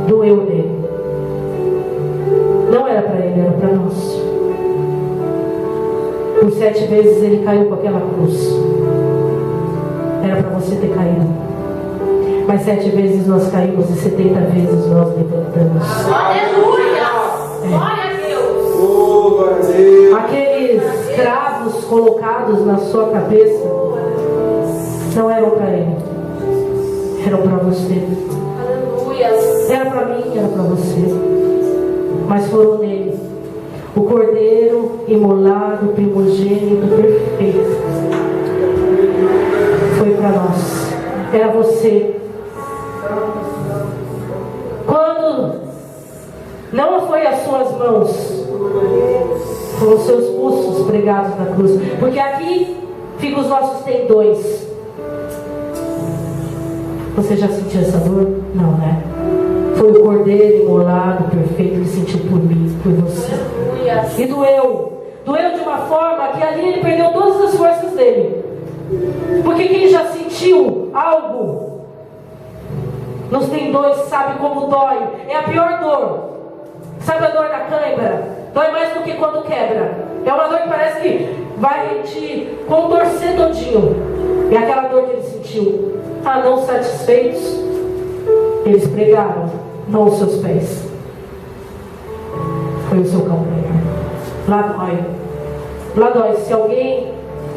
Doeu nele. Não era para ele, era para nós. Por 7 vezes ele caiu com aquela cruz. Era para você ter caído. Mas 7 vezes nós caímos e 70 vezes nós levantamos. Aleluia! Glória a Deus! Aqueles cravos colocados na sua cabeça não eram para ele, eram para você. Aleluia! Era para mim, era para você. Mas foram nele. O cordeiro imolado, primogênito, perfeito. Foi para nós. Era você. Quando não foi as suas mãos, foram os seus pulsos pregados na cruz. Porque aqui ficam os nossos tendões. Você já sentiu essa dor? Não, né? Foi o cordeiro imolado, perfeito, que sentiu por mim, por você. E doeu. Doeu de uma forma que ali ele perdeu todas as forças dele. Porque quem já sentiu algo nos tendões sabe como dói. É a pior dor. Sabe a dor da cãibra? Dói mais do que quando quebra. É uma dor que parece que vai te contorcer todinho. É aquela dor que ele sentiu. Ah, não satisfeitos, eles pregaram, não os seus pés. Foi o seu calcanhar. Lá dói. Lá dói. Se alguém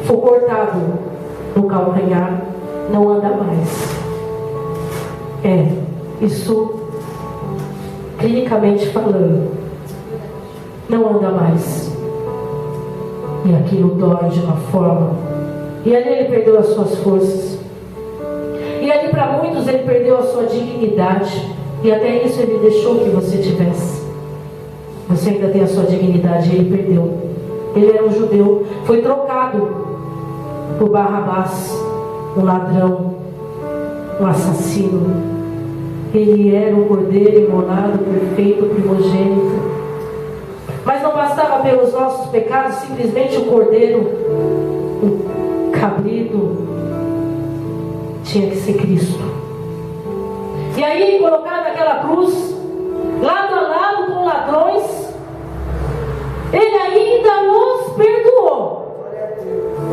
for cortado no calcanhar, não anda mais. Isso clinicamente falando, não anda mais. E aquilo dói de uma forma. E ali ele perdeu as suas forças. E ali para muitos ele perdeu a sua dignidade. E até isso ele deixou que você tivesse. Você ainda tem a sua dignidade, ele perdeu. Ele era um judeu, foi trocado por Barrabás, um ladrão, um assassino. Ele era um cordeiro imolado, perfeito, primogênito. Mas não bastava pelos nossos pecados simplesmente o cordeiro, o cabrito. Tinha que ser Cristo. E aí, colocado naquela cruz, ladrões, Ele ainda os perdoou.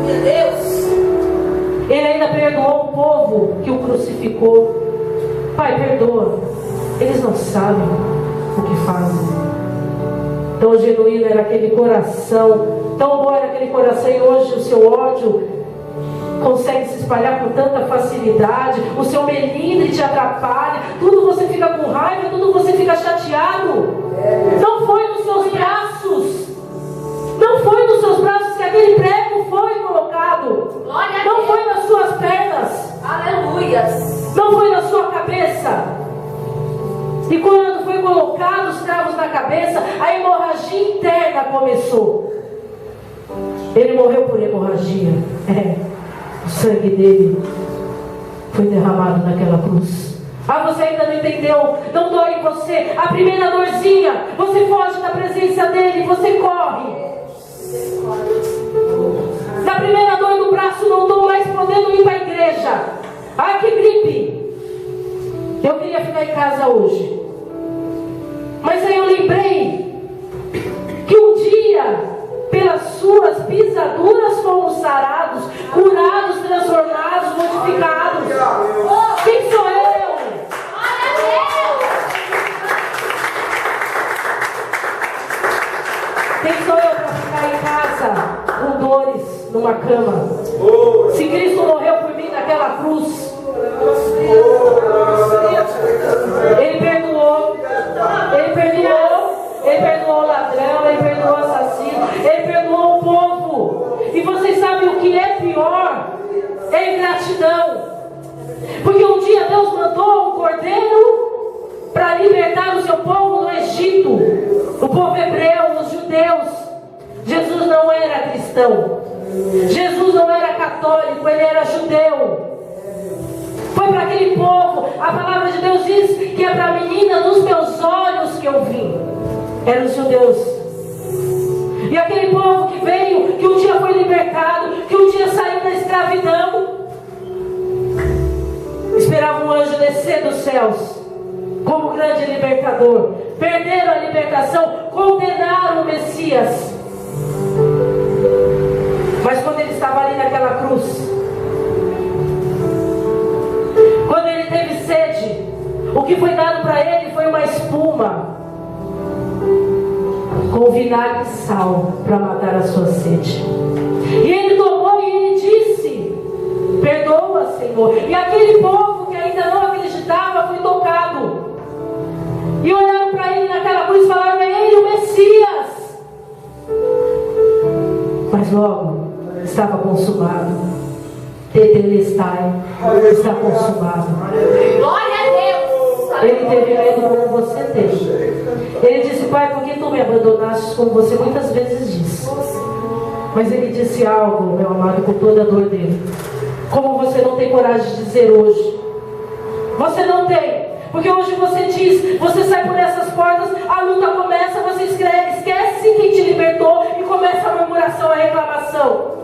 Meu Deus. Ele ainda perdoou o povo que o crucificou. Pai, perdoa. Eles não sabem o que fazem. Tão genuíno era aquele coração, tão bom era aquele coração, e hoje o seu ódio consegue se espalhar com tanta facilidade, o seu melindre te atrapalha, tudo você fica com raiva, tudo você fica chateado. Não foi nos seus braços, não foi nos seus braços que aquele prego foi colocado, não foi nas suas pernas, Aleluias. não foi na sua cabeça. E quando foi colocado os cravos na cabeça, a hemorragia interna começou. Ele morreu por hemorragia. O sangue dele foi derramado naquela cruz. Ah, você ainda não entendeu? Não dói em você. A primeira dorzinha, você foge da presença dele, você corre. Na primeira dor do braço, não estou mais podendo ir para a igreja. Ah, que gripe. Eu queria ficar em casa hoje. Mas aí eu lembrei que um dia, pelas suas pisaduras, fomos sarados, curados, transformados, modificados. Quem sou eu? Quem sou eu para ficar em casa com dores numa cama? Se Cristo morreu por mim naquela cruz, Ele perdoou. Ele perdoou o ladrão, Ele perdoou o assassino, Ele perdoou o povo. E vocês sabem o que é pior? É a ingratidão. Porque um dia Deus mandou um cordeiro para libertar o seu povo do Egito, o povo hebreu, os judeus. Jesus não era cristão, Jesus não era católico, Ele era judeu. Foi para aquele povo. A palavra de Deus diz que é para a menina dos meus olhos que eu vim. Eram os judeus. E aquele povo que veio, que um dia foi libertado, que um dia saiu da escravidão, esperava um anjo descer dos céus como grande libertador. Perderam a libertação, condenaram o Messias. Mas quando ele estava ali naquela cruz, quando ele teve sede, o que foi dado para ele foi uma espuma com vinagre e sal para matar a sua sede. E ele tomou e ele disse: perdoa, Senhor. E aquele povo que ainda não acreditava foi tocado. E olharam para ele naquela cruz e falaram: é ele o Messias. Mas logo estava consumado. Tetelestai, está consumado. Glória a Deus. Ele teve medo como você teve. Ele disse: Pai, por que tu me abandonaste, como você muitas vezes disse? Mas ele disse algo, meu amado, com toda a dor dele, como você não tem coragem de dizer hoje. Você não tem. Porque hoje você diz, você sai por essas portas, a luta começa, você esquece quem te libertou e começa a murmuração, a reclamação.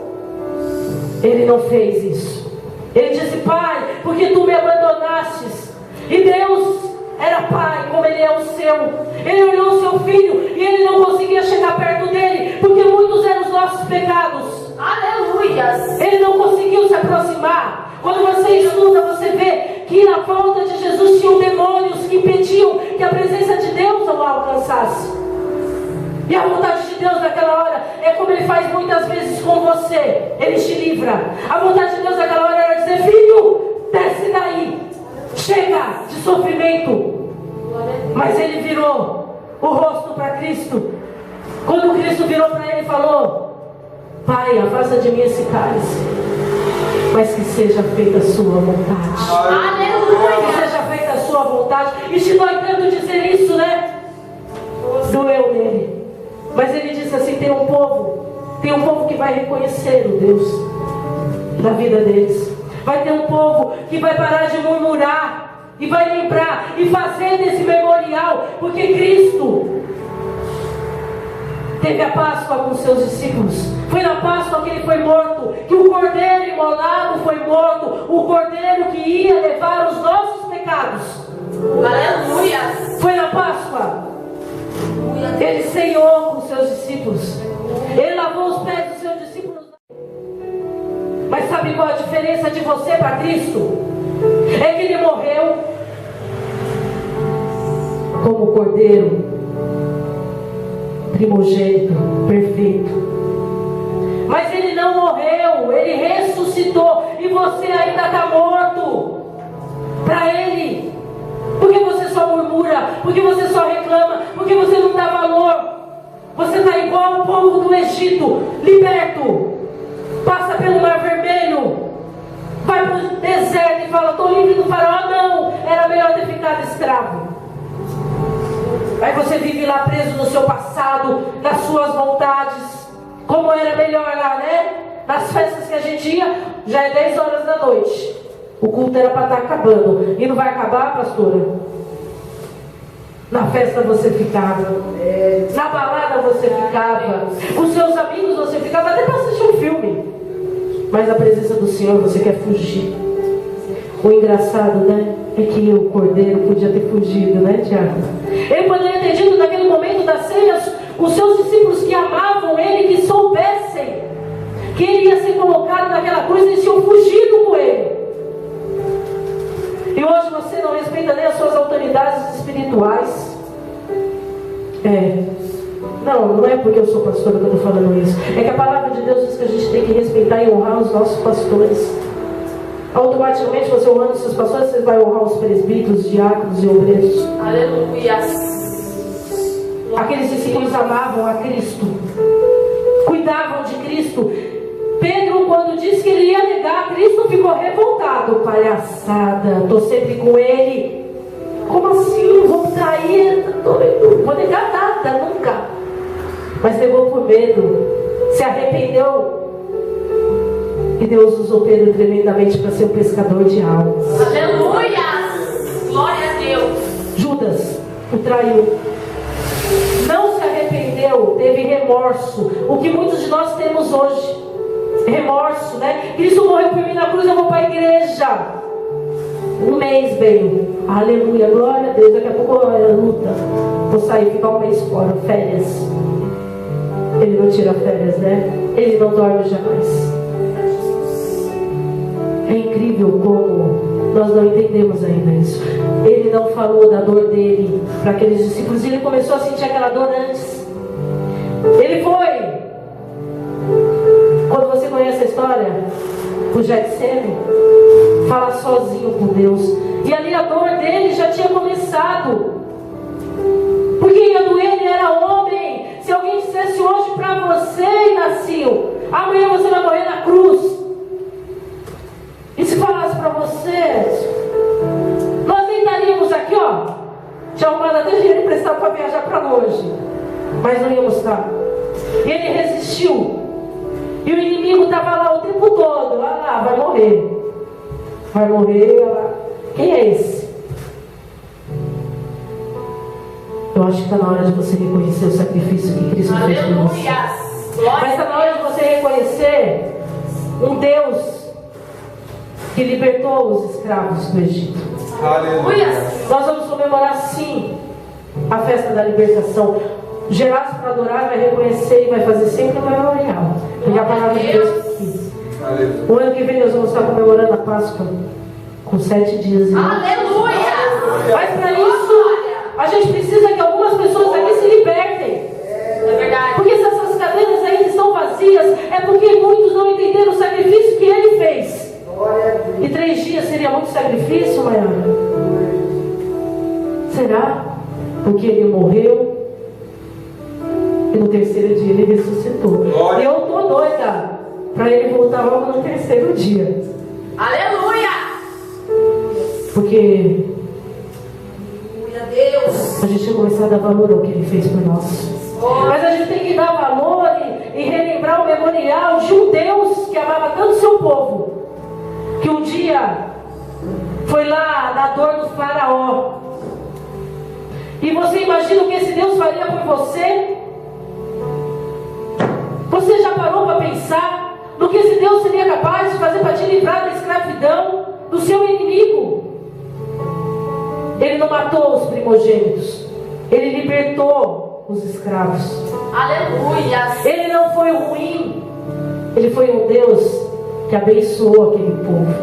Ele não fez isso. Ele disse: Pai, porque tu me abandonastes. E Deus era Pai, como Ele é o seu. Ele olhou o seu filho e Ele não conseguia chegar perto dele, porque muitos eram os nossos pecados. Aleluias. Ele não conseguiu se aproximar. Quando você estuda, você vê que na volta de Jesus tinham demônios que impediam que a presença de Deus não o alcançasse. E a vontade de Deus naquela hora é como Ele faz muitas vezes com você. Ele te livra. A vontade de Deus naquela hora era dizer: filho, desce daí, chega de sofrimento. Mas ele virou o rosto para Cristo. Quando Cristo virou para ele e falou: Pai, afasta de mim esse cálice, mas que seja feita a sua vontade. Aleluia. Que seja feita a sua vontade. E te dói tanto dizer isso, né? Doeu nele. Mas ele disse assim: tem um povo que vai reconhecer o Deus da vida deles. Vai ter um povo que vai parar de murmurar e vai lembrar e fazer desse memorial, porque Cristo teve a Páscoa com seus discípulos. Foi na Páscoa que ele foi morto, que o cordeiro imolado foi morto, o cordeiro que ia levar os nossos pecados. Aleluia. Foi na Páscoa. Ele ceiou com os seus discípulos. Ele lavou os pés dos seus discípulos. Mas sabe qual a diferença de você para Cristo? É que Ele morreu como cordeiro primogênito, perfeito. Mas Ele não morreu, Ele ressuscitou. E você ainda está morto para Ele. Porque você só murmura, porque você só reclama, porque você não dá valor. Você está igual o povo do Egito, liberto, passa pelo Mar Vermelho, vai para o deserto e fala: estou livre do faraó. Não, era melhor ter ficado escravo. Aí você vive lá preso no seu passado, nas suas vontades. Como era melhor lá, né? Nas festas que a gente ia, já é 10 horas da noite. O culto era para estar acabando. E não vai acabar, pastora? Na festa você ficava, na balada você ficava, com seus amigos você ficava, até para assistir um filme. Mas a presença do Senhor você quer fugir. O engraçado, né? É que o cordeiro podia ter fugido, né, Tiago? Ele poderia ter dito naquele momento da ceia, os seus discípulos que amavam ele, que soubessem que ele ia ser colocado naquela cruz, eles tinham fugido com ele. E hoje você não respeita nem as suas autoridades espirituais. Não é porque eu sou pastora que eu estou falando isso. É que a palavra de Deus diz que a gente tem que respeitar e honrar os nossos pastores. Automaticamente você honrando os seus pastores, você vai honrar os presbíteros, diáconos e obreiros. Aleluia. Aqueles discípulos amavam a Cristo, cuidavam de Cristo. Pedro, quando disse que ele ia negar Cristo, ficou revoltado. Palhaçada, estou sempre com ele. Como assim? Vou trair? Não vou negar nada, nunca. Mas negou por medo, se arrependeu. E Deus usou Pedro tremendamente para ser um pescador de almas. Aleluia! Glória a Deus. Judas o traiu. Não se arrependeu, teve remorso. O que muitos de nós temos hoje. Remorso, né? Cristo morreu por mim na cruz, eu vou para a igreja. Um mês veio. Aleluia, glória a Deus. Daqui a pouco eu luta. Vou sair, ficar um mês fora, férias. Ele não tira férias, né? Ele não dorme jamais. É incrível como nós não entendemos ainda isso. Ele não falou da dor dele para aqueles discípulos. E ele começou a sentir aquela dor antes. Ele foi. Quando você conhece a história, o Getsemane fala sozinho com Deus. E ali a dor dele já tinha começado. Porque ia doer, ele era homem. Se alguém dissesse hoje para você, Inácio, amanhã você vai morrer na cruz. E se falasse para você, nós nem estaríamos aqui, ó. Tinha arrumado até dinheiro emprestado para viajar para longe. Mas não íamos estar. E ele resistiu. E o inimigo estava lá o tempo todo. Ah lá, vai morrer. Vai morrer. Lá. Quem é esse? Eu acho que está na hora de você reconhecer o sacrifício que Cristo fez por você. Mas está na hora de você reconhecer um Deus que libertou os escravos do Egito. Aleluia. Nós vamos comemorar sim a festa da libertação. Gerados para adorar vai reconhecer e vai fazer sempre o memorial. Porque a palavra de Deus aqui. O ano que vem nós vamos estar comemorando a Páscoa com 7 dias. Aleluia. Mas para isso a gente precisa que algumas pessoas aqui se libertem. É verdade. Porque se essas cadeiras ainda estão vazias, é porque muitos não entenderam o sacrifício que ele fez. E 3 dias seria muito sacrifício, Maiara? Será? Porque ele morreu e no 3º dia ele ressuscitou. E eu estou doida para ele voltar logo no 3º dia. Aleluia! Porque Deus, a gente tem que começar a dar valor ao que ele fez por nós. Mas a gente tem que dar valor e relembrar o memorial de um Deus que amava tanto o seu povo, que um dia foi lá na dor do faraó. E você imagina o que esse Deus faria por você? Você já parou para pensar no que esse Deus seria capaz de fazer para te livrar da escravidão do seu inimigo? Ele não matou os primogênitos, ele libertou os escravos. Aleluia. Ele não foi ruim. Ele foi um Deus que abençoou aquele povo.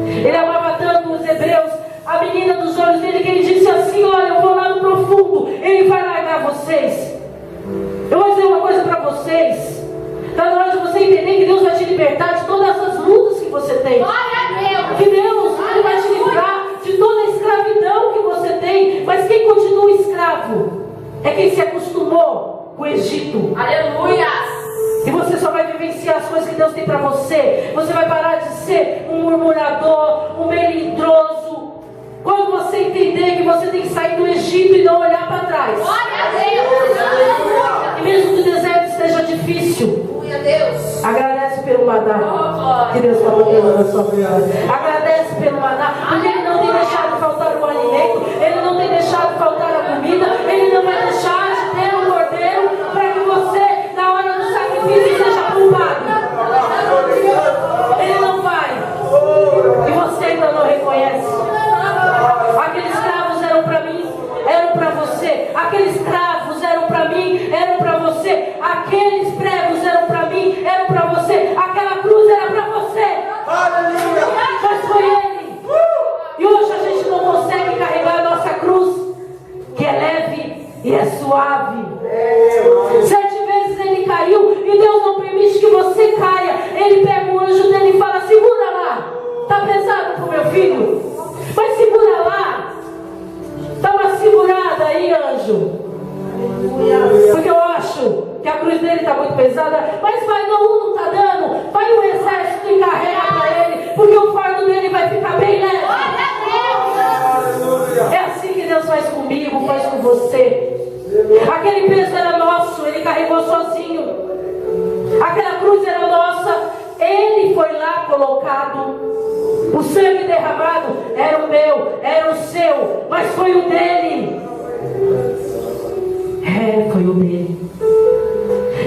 Ele amava tanto os hebreus, a menina dos olhos dele, que ele disse assim: olha, eu vou lá no profundo, ele vai largar vocês. Eu vou dizer uma coisa para vocês. Está na hora de você entender que Deus vai te libertar de todas as lutas que você tem. Glória a Deus. Que Deus Ele vai te livrar de toda a escravidão que você tem. Mas quem continua escravo é quem se acostumou com o Egito. Aleluia. E você só vai vivenciar as coisas que Deus tem para você. Você vai parar de ser um murmurador, um melindroso, quando você entender que você tem que sair do Egito e não olhar para trás. Glória a Deus. Aleluia. E mesmo que o deserto esteja difícil, Glória a Deus. agradece pelo maná que Deus está botando na sua vida. Agradece pelo maná, porque Ele não tem deixado faltar o alimento, Ele não tem deixado faltar a comida, Ele não vai deixar de ter um cordeiro para que você, na hora do sacrifício, seja culpado. Ele não vai. E você ainda não reconhece. Aqueles escravos eram para mim, eram para você. Aqueles escravos eram para mim, eram para você. Aqueles pregos eram para mim, eram para você. Aquela cruz era para você. Mas foi Ele. E hoje a gente não consegue carregar a nossa cruz, que é leve e é suave. 7 vezes ele caiu e Deus não permite que você caia. Ele pega o anjo dele e fala: segura lá. Está pesado para o meu filho? Mas segura lá. Dá uma segurada aí, anjo. Porque eu acho que a cruz dele está muito pesada. Mas vai, não está dando. Vai o exército e carrega para ele, porque o fardo dele vai ficar bem leve. É assim que Deus faz comigo, faz com você. Aquele peso era nosso, ele carregou sozinho. Aquela cruz era nossa, ele foi lá colocado. O sangue derramado era o meu, era o seu, mas foi o dele. Foi o dele.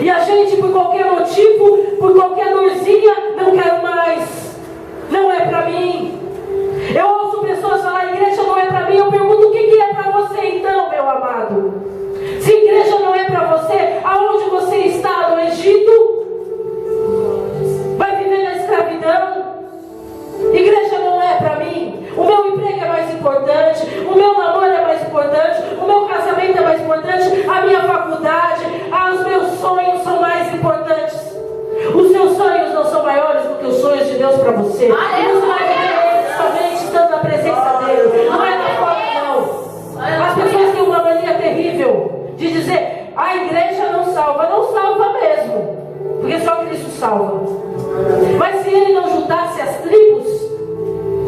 E a gente, por qualquer motivo, por qualquer dorzinha, não quero mais. Não é para mim. Eu ouço pessoas falar: igreja não é para mim. Eu pergunto: o que é para você então, meu amado? Se igreja não é para você, aonde você está? No Egito? Vai viver na escravidão? Igreja não é para mim. O meu emprego é mais importante, o meu namoro é mais importante, o meu casamento é mais importante, a minha faculdade, os meus sonhos são mais importantes. Os seus sonhos não são maiores do que os sonhos de Deus para você. Você vai viver eles somente estando na presença dele. Não é na forma, não. As pessoas têm uma mania terrível de dizer: a igreja não salva. Não salva mesmo, porque só Cristo salva. Mas se ele não juntasse as tribos,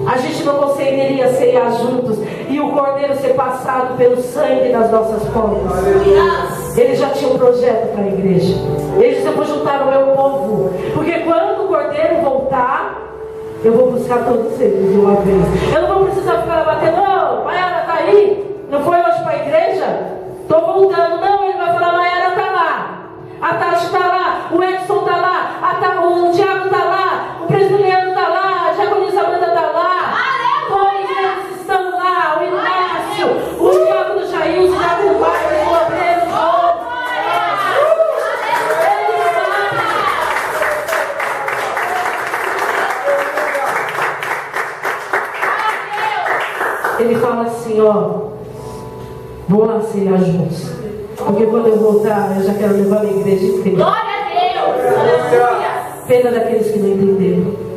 a gente não conseguiria ceiar juntos e o cordeiro ser passado pelo sangue das nossas portas. Ele já tinha um projeto para a igreja. Ele disse: eu vou juntar o meu povo, porque quando o cordeiro voltar, eu vou buscar todos eles de uma vez. Eu não vou precisar ficar batendo: não, Maiara está aí, não foi hoje para a igreja? Estou voltando. Não, ele vai falar: Maiara está lá, a Tati está lá, o Edson está lá, o Thiago está lá, o Presbiteriano está lá, a Jaconisa Amanda está lá. Todos eles estão lá. O Inácio, o Thiago do Jair, o Thiago do Bairro, o Obreiro, o João. Ele fala assim: ó, vamos lá ceiar juntos, porque quando eu voltar, eu já quero levar a minha igreja inteira. Glória a Deus. Aleluia. Pena daqueles que não entenderam.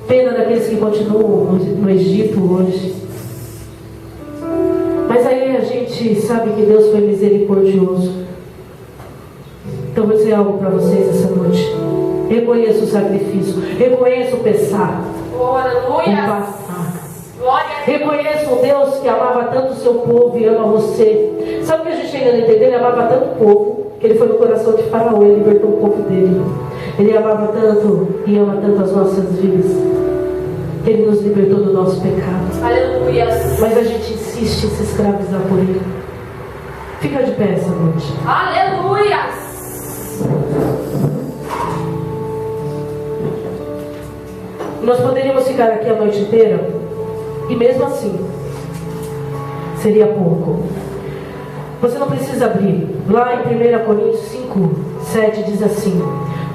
Pena daqueles que continuam no Egito hoje. Mas aí a gente sabe que Deus foi misericordioso. Então vou dizer algo para vocês essa noite. Reconheça o sacrifício, reconheça o pesar, o Aleluia. passar. Glória a Deus. Reconheça um Deus que amava tanto o seu povo e ama você. Sabe o que a gente ainda não entendeu? Ele amava tanto o povo que ele foi no coração de Faraó, ele libertou o povo dele. Ele amava tanto e ama tanto as nossas vidas, que ele nos libertou do nosso pecado. Aleluia. Mas a gente insiste em se escravizar por ele. Fica de pé essa noite. Aleluia. Nós poderíamos ficar aqui a noite inteira e mesmo assim seria pouco. Você não precisa abrir. Lá em 1 Coríntios 5, 7 diz assim: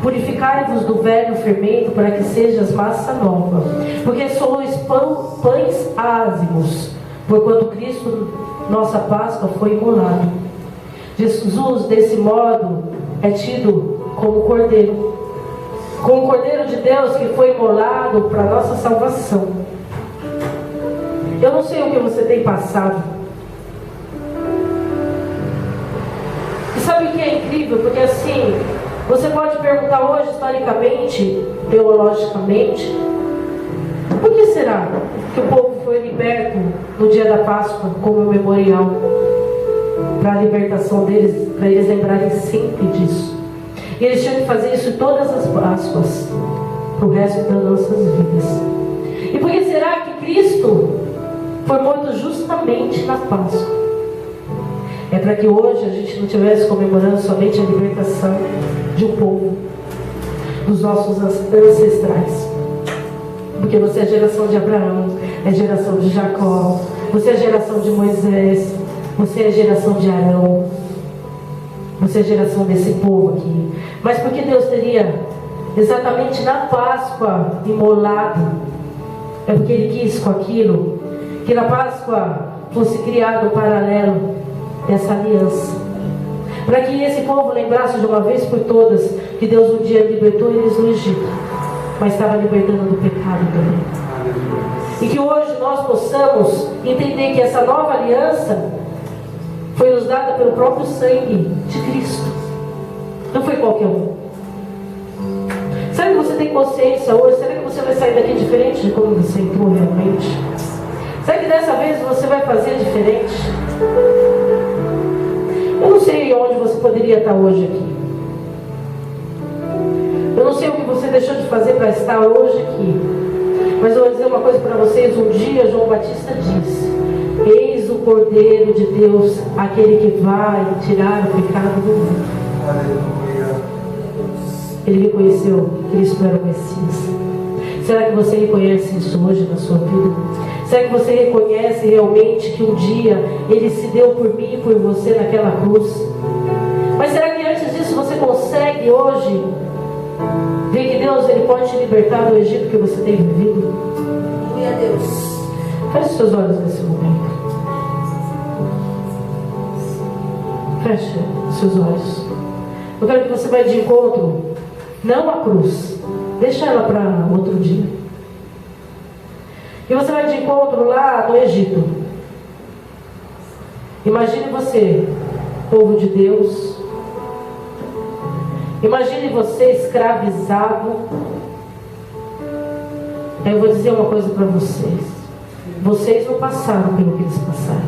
purificai-vos do velho fermento para que sejas massa nova, porque sois pães ázimos, porquanto Cristo, nossa Páscoa, foi imolado. Jesus, desse modo, é tido como Cordeiro de Deus, que foi imolado para a nossa salvação. Eu não sei o que você tem passado. E sabe o que é incrível? Porque assim, você pode perguntar hoje, historicamente, teologicamente, por que será que o povo foi liberto no dia da Páscoa como memorial? Para a libertação deles, para eles lembrarem sempre disso. E eles tinham que fazer isso em todas as Páscoas, para o resto das nossas vidas. E por que será que Cristo foi morto justamente na Páscoa? É para que hoje a gente não estivesse comemorando somente a libertação de um povo, dos nossos ancestrais. Porque você é geração de Abraão, é geração de Jacó, você é geração de Moisés, você é geração de Arão, você é geração desse povo aqui. Mas por que Deus teria exatamente na Páscoa imolado? É porque Ele quis com aquilo que na Páscoa fosse criado um paralelo dessa aliança, para que esse povo lembrasse de uma vez por todas que Deus um dia libertou eles no Egito, mas estava libertando do pecado também. E que hoje nós possamos entender que essa nova aliança foi nos dada pelo próprio sangue de Cristo. Não foi qualquer um. Será que você tem consciência hoje? Será que você vai sair daqui diferente de como você entrou realmente? Será que dessa vez você vai fazer diferente? Eu não sei onde você poderia estar hoje aqui. Eu não sei o que você deixou de fazer para estar hoje aqui. Mas eu vou dizer uma coisa para vocês. Um dia João Batista disse: eis o Cordeiro de Deus, aquele que vai tirar o pecado do mundo. Aleluia. Ele reconheceu que Cristo era o Messias. Será que você reconhece isso hoje na sua vida? Será que você reconhece realmente que um dia Ele se deu por mim e por você naquela cruz? Mas será que antes disso você consegue hoje ver que Deus Ele pode te libertar do Egito que você tem vivido? Glória a Deus. Feche seus olhos nesse momento. Feche seus olhos. Eu quero que você vá de encontro, não à cruz, deixa ela para outro dia. E você vai de encontro lá no Egito. Imagine você, povo de Deus. Imagine você escravizado. Eu vou dizer uma coisa para vocês. Vocês não passaram pelo que eles passaram.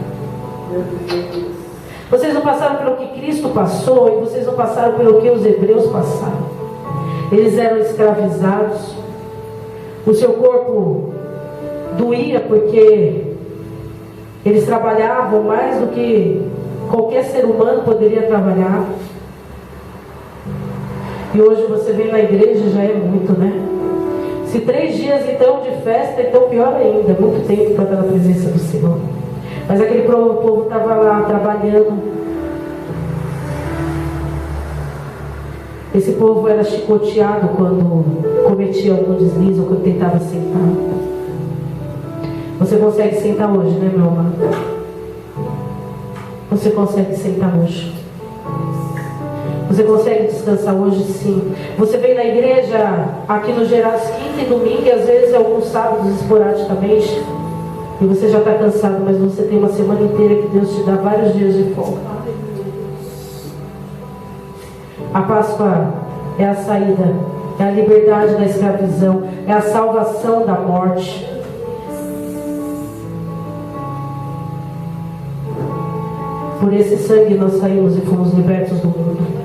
Vocês não passaram pelo que Cristo passou. E vocês não passaram pelo que os hebreus passaram. Eles eram escravizados. O seu corpo doía porque eles trabalhavam mais do que qualquer ser humano poderia trabalhar. E hoje você vem na igreja, já é muito, né? Se 3 dias então de festa, então pior ainda, muito tempo para estar na presença do Senhor. Mas aquele povo estava lá trabalhando. Esse povo era chicoteado quando cometia algum deslize ou quando tentava sentar. Você consegue sentar hoje, né, meu amado? Você consegue sentar hoje. Você consegue descansar hoje, sim. Você vem na igreja aqui no Gerais quinta e domingo, e às vezes alguns sábados esporadicamente, e você já está cansado, mas você tem uma semana inteira que Deus te dá vários dias de folga. A Páscoa é a saída, é a liberdade da escravidão, é a salvação da morte. Por esse sangue nós saímos e fomos libertos do mundo.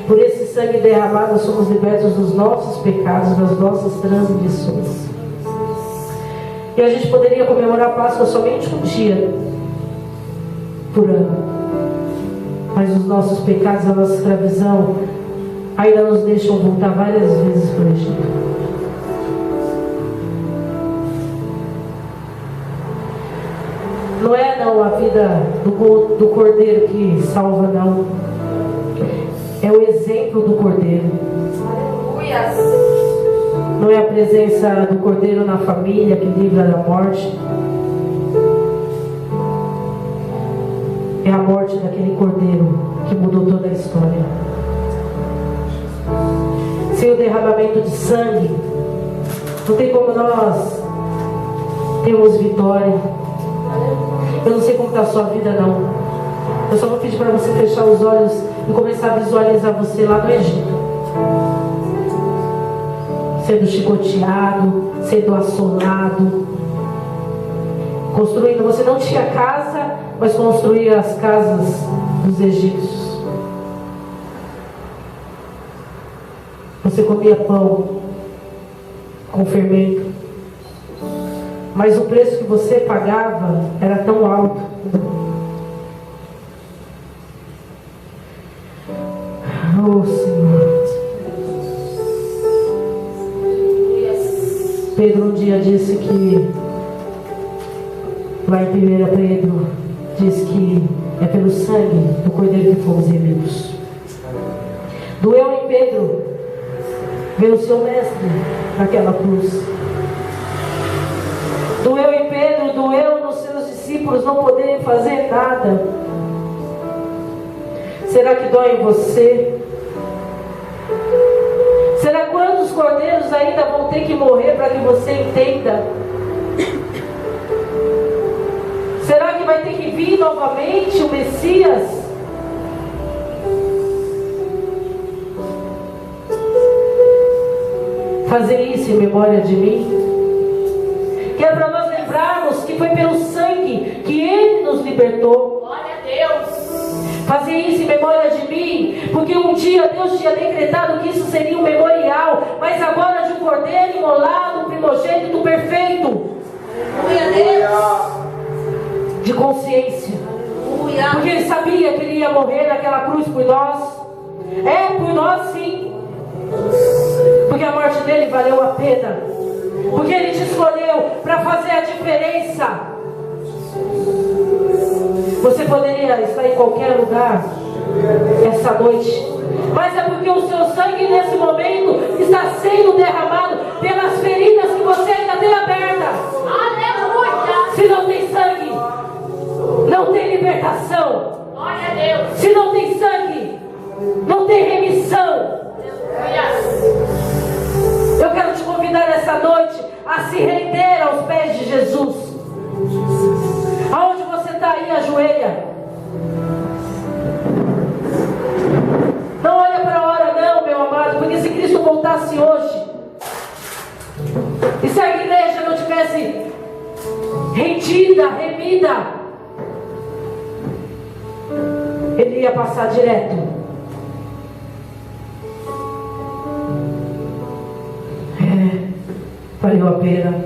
Por esse sangue derramado nós somos libertos dos nossos pecados, das nossas transgressões. E a gente poderia comemorar a Páscoa somente um dia por ano. Mas os nossos pecados, a nossa escravidão ainda nos deixam voltar várias vezes para o Egito. Não é não a vida do Cordeiro que salva, não. É o exemplo do Cordeiro. Não é a presença do Cordeiro na família que livra da morte. É a morte daquele Cordeiro que mudou toda a história. Sem o derramamento de sangue, não tem como nós termos vitória. Eu não sei como está a sua vida, não. Eu só vou pedir para você fechar os olhos e começar a visualizar você lá no Egito, sendo chicoteado, sendo assolado, construindo. Você não tinha casa, mas construía as casas dos egípcios. Você comia pão com fermento, mas o preço que você pagava era tão alto. Oh, Senhor. Pedro um dia disse que, lá em 1 Pedro, diz que é pelo sangue do Cordeiro que fomos remidos. Doeu em Pedro ver o seu mestre naquela cruz. Doeu em Pedro, doeu nos seus discípulos não poderem fazer nada. Será que dói em você? Será quantos cordeiros ainda vão ter que morrer para que você entenda? Será que vai ter que vir novamente o Messias? Fazer isso em memória de mim? Que é para nós lembrarmos que foi pelo sangue que Ele nos libertou. Glória a Deus. Fazer isso em memória de mim, porque um dia Deus tinha decretado que isso seria um memorial, mas agora de um cordeiro imolado, um primogênito perfeito. Glória a Deus. De consciência. Porque Ele sabia que Ele ia morrer naquela cruz por nós. É, por nós sim. Porque a morte dele valeu a pena. Porque Ele te escolheu para fazer a diferença. Você poderia estar em qualquer lugar essa noite, mas é porque o seu sangue nesse momento está sendo derramado pelas feridas que você ainda tem abertas. Aleluia! Se não tem sangue, não tem libertação. Glória a Deus! Se não tem sangue, não tem remissão. Eu quero te convidar essa noite a se render aos pés de Jesus. Aonde você está aí, ajoelha. Não olha para a hora não, meu amado, porque se Cristo voltasse hoje, e se a igreja não tivesse rendida, remida, Ele ia passar direto. Valeu a pena.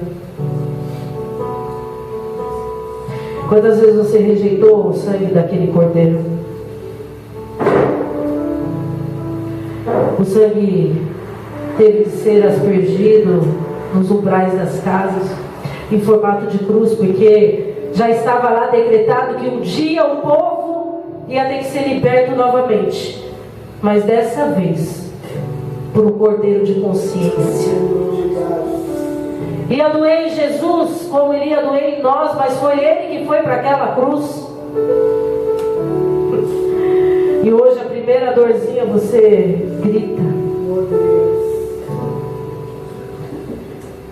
Quantas vezes você rejeitou o sangue daquele cordeiro? O sangue teve que ser aspergido nos umbrais das casas, em formato de cruz, porque já estava lá decretado que um dia o povo ia ter que ser liberto novamente, mas dessa vez por um cordeiro de consciência. Ia doer em Jesus como iria doer em nós, mas foi Ele que foi para aquela cruz. E hoje a primeira dorzinha você grita: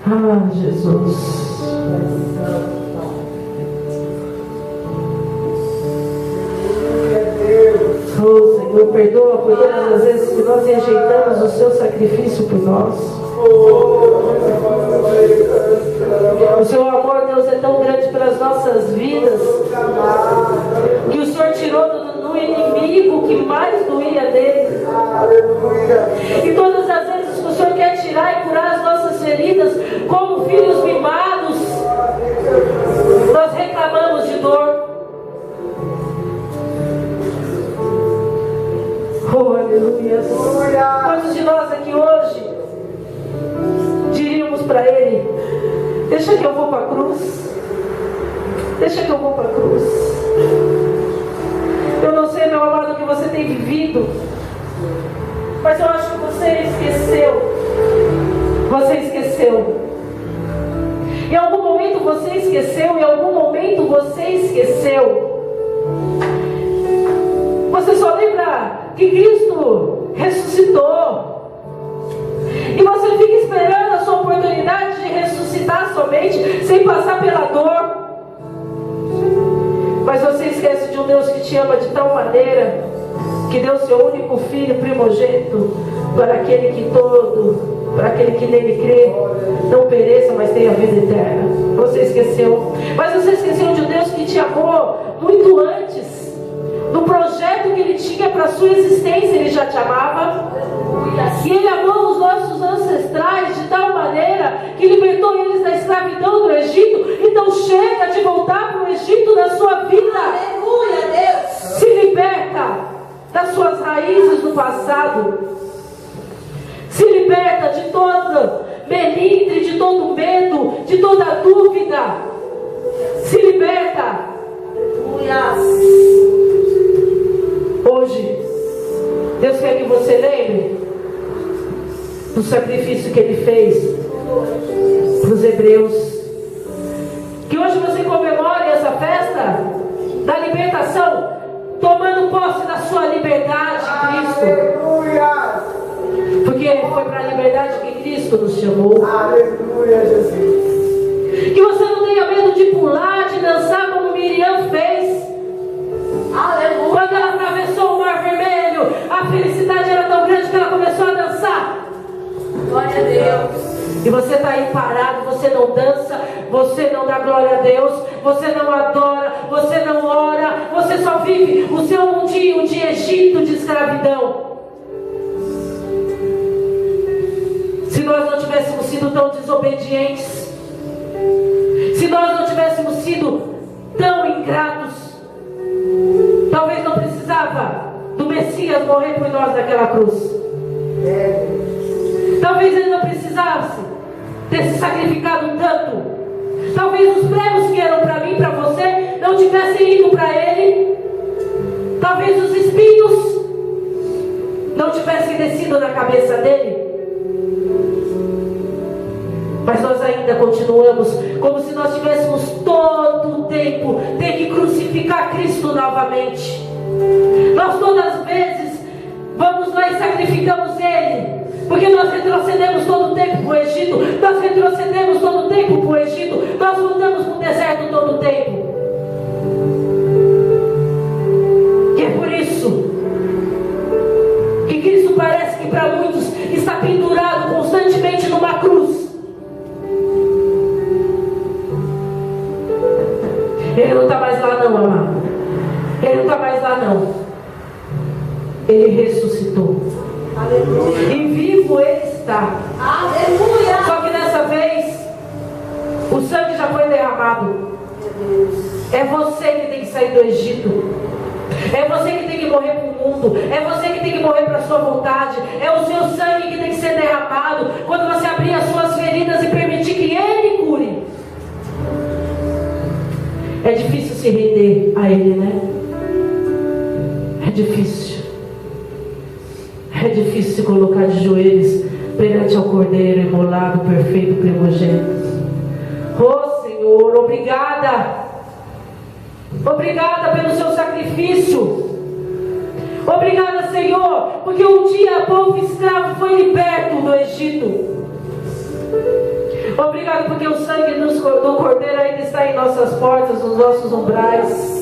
ah, Jesus. Oh, Senhor, perdoa por todas as vezes que nós rejeitamos o seu sacrifício por nós. O seu amor, Deus, é tão grande pelas nossas vidas, que o Senhor tirou do inimigo que mais doía dele. E todas as vezes que o Senhor quer tirar e curar as nossas feridas, como filhos mimados, nós reclamamos de dor. Oh, aleluia. Quantos de nós aqui hoje diríamos para Ele: deixa que eu vou para a cruz, Deixa que eu vou para a cruz. Eu não sei, meu amado, o que você tem vivido, mas eu acho que você esqueceu. Você esqueceu. Em algum momento você esqueceu. Em algum momento você esqueceu. Você só lembra que Cristo ressuscitou. E você fica esperando a sua oportunidade de ressuscitar somente, sem passar pela dor. Mas você esquece de um Deus que te ama de tal maneira que deu seu único filho primogênito para aquele que nele crê não pereça, mas tenha vida eterna. Você esqueceu. Mas você esqueceu de um Deus que te amou muito antes. No projeto que Ele tinha para a sua existência, Ele já te amava. E Ele amou os nossos ancestrais de tal maneira que libertou eles da escravidão do Egito. Então chega de voltar para o Egito na sua vida. Aleluia, Deus. Se liberta das suas raízes do passado. Se liberta de todo melindre, de todo medo, de toda dúvida. Se liberta. Hoje, Deus quer que você lembre do sacrifício que Ele fez para os hebreus. Que hoje você comemore essa festa da libertação, tomando posse da sua liberdade em Cristo. Aleluia! Porque foi para a liberdade que Cristo nos chamou. Aleluia, Jesus! Que você não tenha medo de pular, de dançar como Miriam fez. Aleluia. Quando ela atravessou o Mar Vermelho, a felicidade era tão grande que ela começou a dançar. Glória a Deus. E você está aí parado, você não dança, você não dá glória a Deus, você não adora, você não ora, você só vive o seu mundinho de Egito, de escravidão. Se nós não tivéssemos sido tão desobedientes, se nós não tivéssemos sido tão ingratos, talvez não precisava do Messias morrer por nós naquela cruz. Talvez Ele não precisasse ter se sacrificado tanto. Talvez os pregos que eram para mim, para você, não tivessem ido para Ele. Talvez os espinhos não tivessem descido na cabeça dele. Mas nós ainda continuamos como se nós tivéssemos todo o tempo ter que crucificar Cristo novamente. Nós todas as vezes vamos lá e sacrificamos Ele, porque nós retrocedemos todo o tempo para o Egito, nós retrocedemos todo o tempo para o Egito, nós voltamos para o deserto todo o tempo. E é por isso que Cristo parece que para muitos está pendurado constantemente numa cruz. Ele não está mais lá não, amado. Ele não está mais lá não. Ele ressuscitou. Aleluia. E vivo Ele está. Aleluia. Só que dessa vez o sangue já foi derramado. É você que tem que sair do Egito. É você que tem que morrer para o mundo. É você que tem que morrer para a sua vontade. É o seu sangue que tem que ser derramado. Quando você abrir as suas feridas e permitir que Ele cure. É difícil se render a Ele, né? É difícil. É difícil se colocar de joelhos perante ao Cordeiro imolado, perfeito, primogênito. Oh Senhor, obrigada. Obrigada pelo seu sacrifício. Obrigada, Senhor, porque um dia o povo escravo foi liberto do Egito. Obrigado porque o sangue do Cordeiro ainda está em nossas portas, nos nossos umbrais.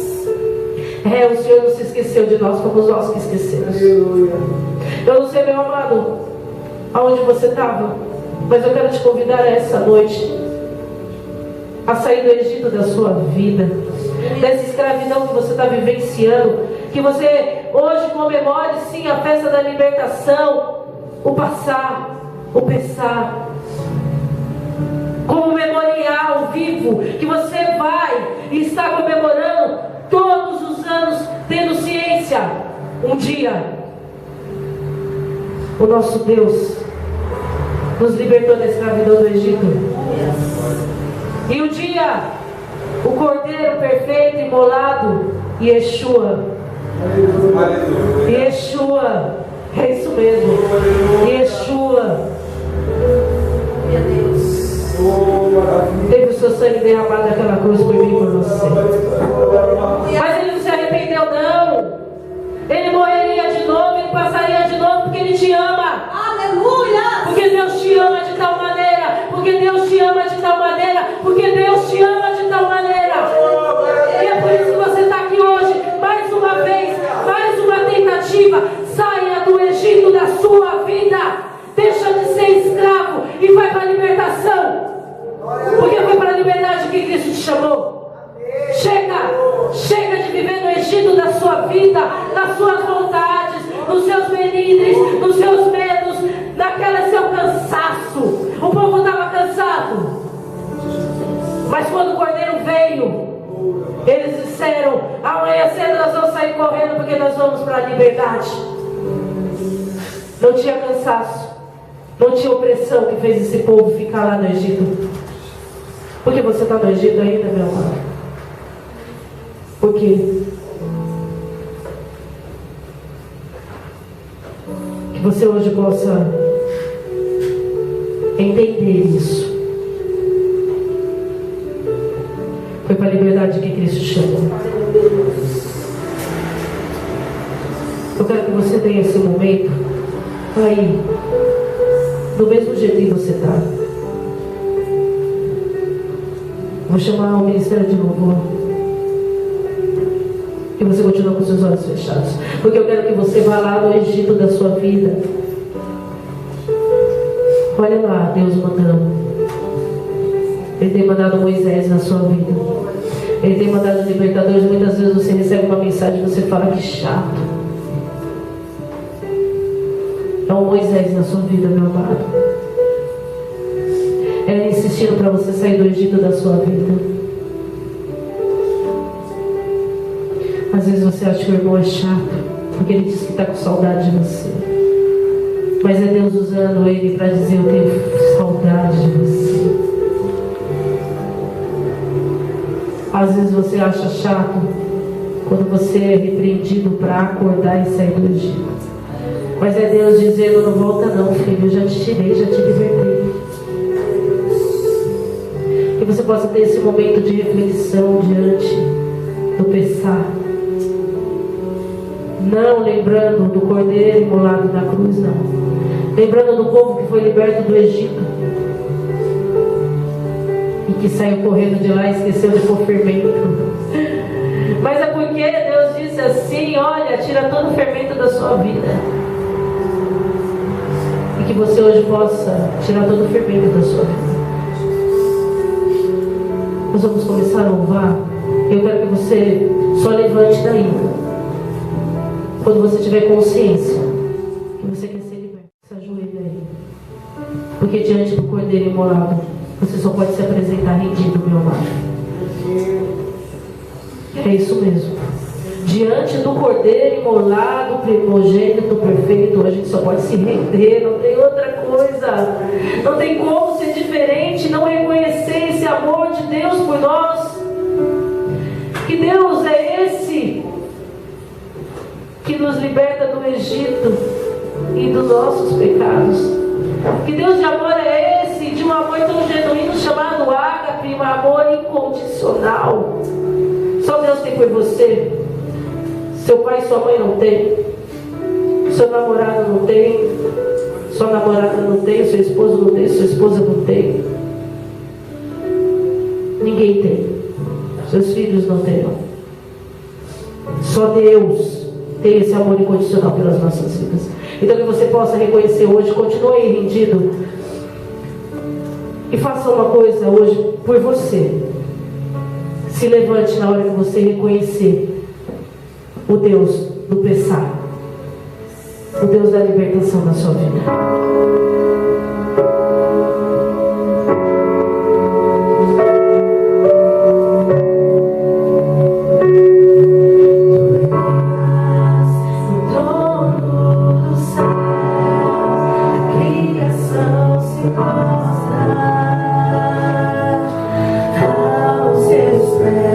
O Senhor não se esqueceu de nós, fomos nós que esquecemos. Aleluia. Eu não sei, meu amado, aonde você estava, mas eu quero te convidar essa noite a sair do Egito da sua vida, dessa escravidão que você está vivenciando, que você hoje comemore sim a festa da libertação, o passar, o pensar, como um memorial vivo, que você vai e está comemorando todos os anos, tendo ciência, um dia o nosso Deus nos libertou da escravidão do Egito. E um dia O Cordeiro perfeito, imolado, Yeshua. Yeshua. É isso mesmo. Yeshua. Meu Deus. Teve o seu sangue derramado naquela cruz por mim e por você. Mas ele não se arrependeu, não. Ele morreria de novo, ele passaria de novo porque ele te ama. Aleluia. Porque Deus te ama de tal maneira. Porque Deus te ama de tal maneira. Porque Deus te ama de tal maneira. E é por isso que você está aqui hoje. Mais uma vez, mais uma tentativa. Saia do Egito da sua vida. Deixa de ser escravo e vai para a libertação. Porque foi para a liberdade que Cristo te chamou. Chega de viver no Egito da sua vida, nas suas vontades, nos seus melindres, nos seus medos, naquele seu cansaço. O povo estava cansado. Mas quando o Cordeiro veio, eles disseram: amanhã cedo nós vamos sair correndo porque nós vamos para a liberdade. Não tinha cansaço, não tinha opressão que fez esse povo ficar lá no Egito. Por que você está no Egito ainda, meu amado? Por quê? Que você hoje possa entender isso. Foi para a liberdade que Cristo chama. Eu quero que você tenha esse momento aí, do mesmo jeito que você está. Vou chamar o Ministério de Louvor. E você continua com seus olhos fechados. Porque eu quero que você vá lá no Egito da sua vida. Olha lá, Deus mandando. Ele tem mandado Moisés na sua vida. Ele tem mandado libertadores. Muitas vezes você recebe uma mensagem e você fala: que chato. É um Moisés na sua vida, meu amado. É insistindo para você sair do Egito da sua vida. Às vezes você acha que o irmão é chato, porque ele diz que está com saudade de você. Mas é Deus usando ele para dizer: eu tenho saudade de você. Às vezes você acha chato quando você é repreendido para acordar e sair do Egito. Mas é Deus dizendo: não volta não, filho, eu já te tirei, já te libertei. Que você possa ter esse momento de reflexão diante do Pessah. Não lembrando do Cordeiro imolado na cruz, não. Lembrando do povo que foi liberto do Egito e que saiu correndo de lá e esqueceu de pôr fermento. Mas é porque Deus disse assim: olha, tira todo o fermento da sua vida. E que você hoje possa tirar todo o fermento da sua vida. Nós vamos começar a louvar. Eu quero que você só levante daí. Quando você tiver consciência que você quer ser liberto, se ajoelha aí. Porque diante do Cordeiro imolado, você só pode se apresentar rendido, meu amado. É isso mesmo. Diante do Cordeiro imolado, primogênito, perfeito, a gente só pode se render, não tem outra coisa. Não tem como ser diferente, não reconhecer esse amor de Deus por nós. Que Deus é esse que nos liberta do Egito e dos nossos pecados. Que Deus de amor é esse, de um amor tão genuíno chamado ágape, um amor incondicional. Só Deus tem por você. Seu pai e sua mãe não tem. Seu namorado não tem. Sua namorada não tem. Seu esposo não tem. Sua esposa não tem. Ninguém tem. Seus filhos não terão. Só Deus tem esse amor incondicional pelas nossas vidas. Então que você possa reconhecer hoje. Continue rendido. E faça uma coisa hoje por você. Se levante na hora que você reconhecer o Deus do Pessah, o Deus da libertação na sua vida. Aos seus pés.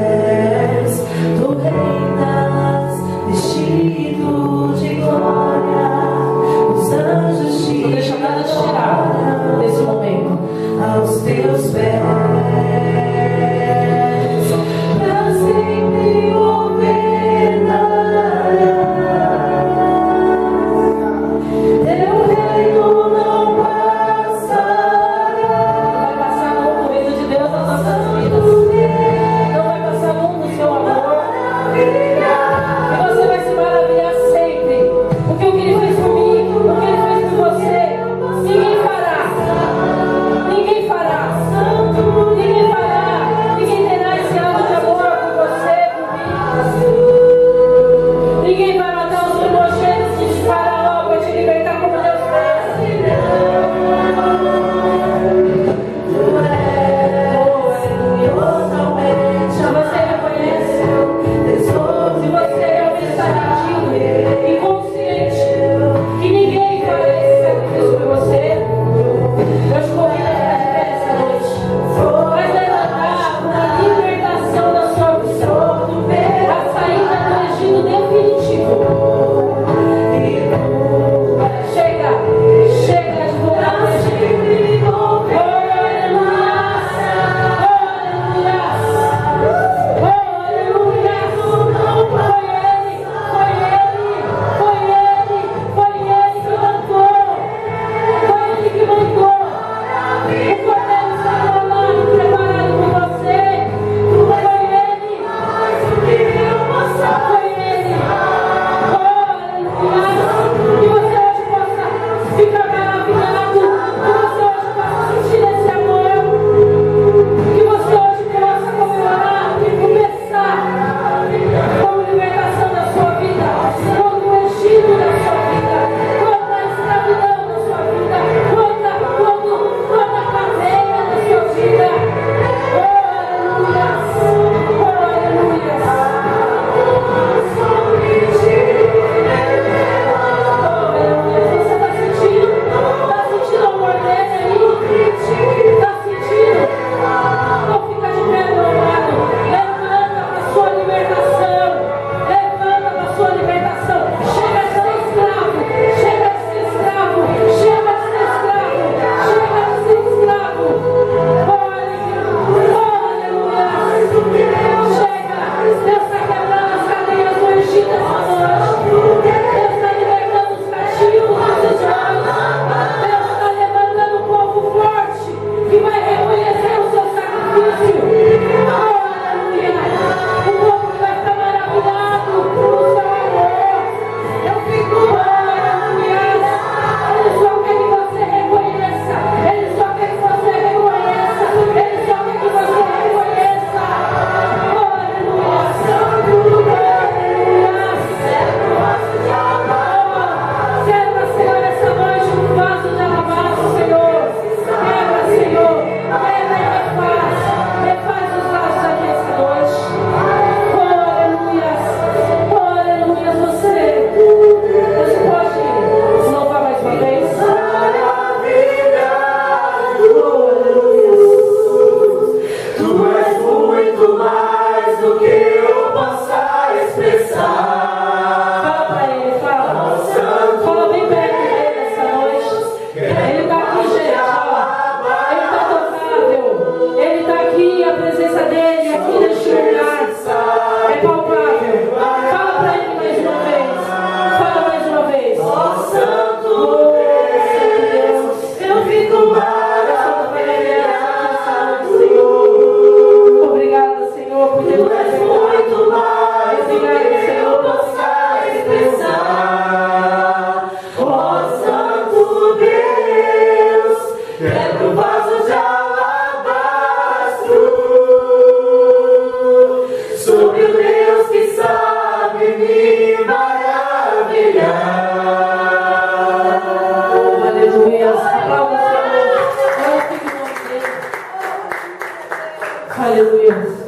aleluia.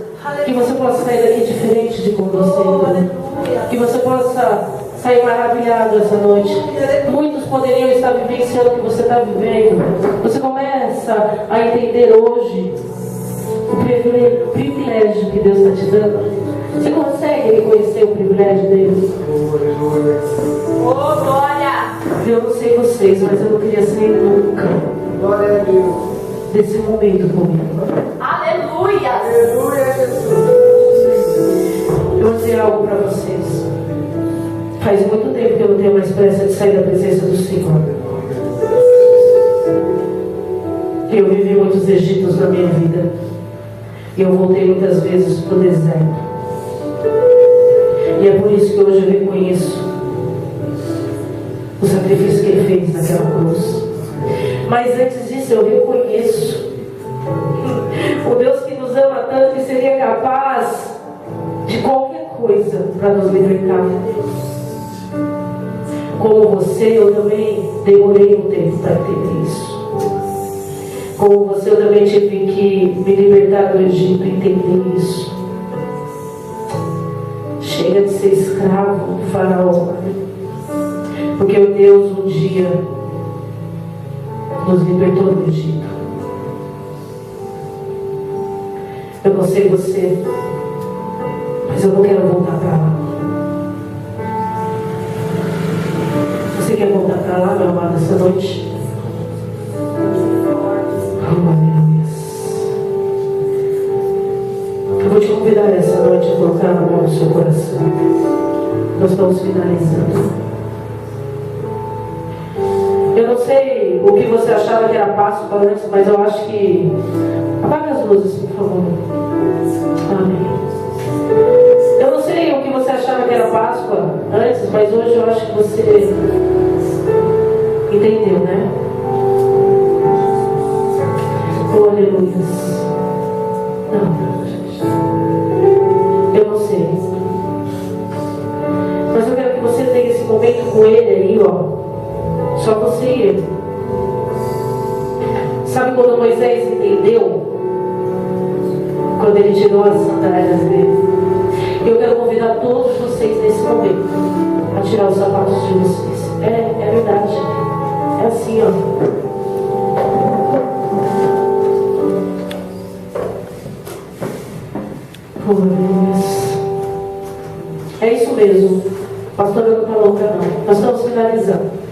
Que você possa sair daqui diferente de como você entrou. Que você possa sair maravilhado essa noite. Muitos poderiam estar vivenciando o que você está vivendo. Você começa a entender hoje o privilégio que Deus está te dando. Você consegue reconhecer o privilégio dele? Oh, glória! Eu não sei vocês, mas eu não queria sair nunca Glória a Deus. desse momento comigo. Aleluia! Aleluia, Jesus. Eu vou dizer algo para vocês. Faz muito tempo que eu não tenho mais pressa de sair da presença do Senhor. Eu vivi muitos Egitos na minha vida. E eu voltei muitas vezes para o deserto. E é por isso que hoje eu reconheço o sacrifício que Ele fez naquela cruz. Mas antes disso eu reconheço o Deus que nos ama tanto que seria capaz de qualquer coisa para nos libertar. Como você, eu também demorei um tempo para entender isso. Como você, eu também tive que me libertar do Egito e entender isso. Chega de ser escravo do faraó. Porque o Deus um dia nos libertou do Egito. Eu não sei você, mas eu não quero voltar para lá. Você quer voltar para lá, meu amado, essa noite? Eu vou te convidar essa noite a colocar a mão no seu coração. Nós estamos finalizando. Eu não sei o que você achava que era Páscoa antes, mas eu acho que... Apaga as luzes, por favor. Amém. Eu não sei o que você achava que era Páscoa antes, mas hoje eu acho que você entendeu, né? Oh, aleluia. Não, gente. Eu não sei. Mas eu quero que você tenha esse momento com Ele aí, ó. Só você e Ele. Sabe quando Moisés entendeu? Quando ele tirou as sandálias dele. Eu quero convidar todos vocês nesse momento a tirar os sapatos de vocês. É verdade. É assim, ó. É isso mesmo. A pastora não está louca, não. Nós estamos finalizando.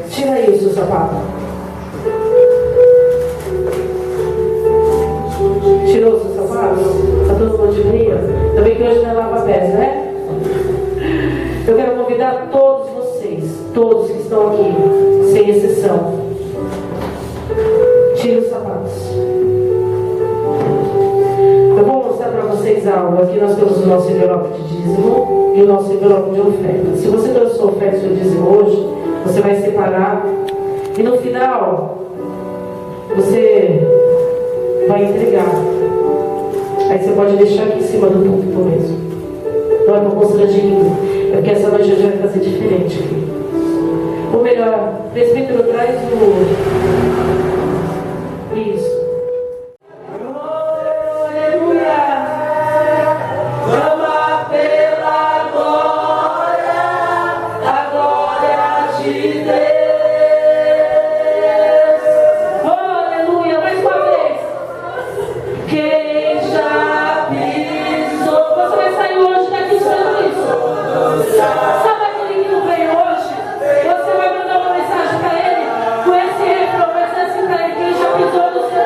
Tira aí o seu sapato. Tirou o seu sapato? Está todo mundo de meia? Também que hoje não é lava-pés, né? Eu quero convidar todos vocês, todos que estão aqui, sem exceção. Tire os sapatos. Eu vou mostrar para vocês algo. Aqui nós temos o nosso envelope de dízimo e o nosso envelope de oferta. Se você deu a sua oferta e seu dízimo hoje, você vai separar e no final você vai entregar. Aí você pode deixar aqui em cima do púlpito mesmo. Não é para constrangimento, é porque essa noite a gente vai fazer diferente aqui. Ou melhor, presbítero, traz o... Isso. Você vai mandar uma mensagem para ele com esse refrão, mas assim para ele, quem já pisou no seu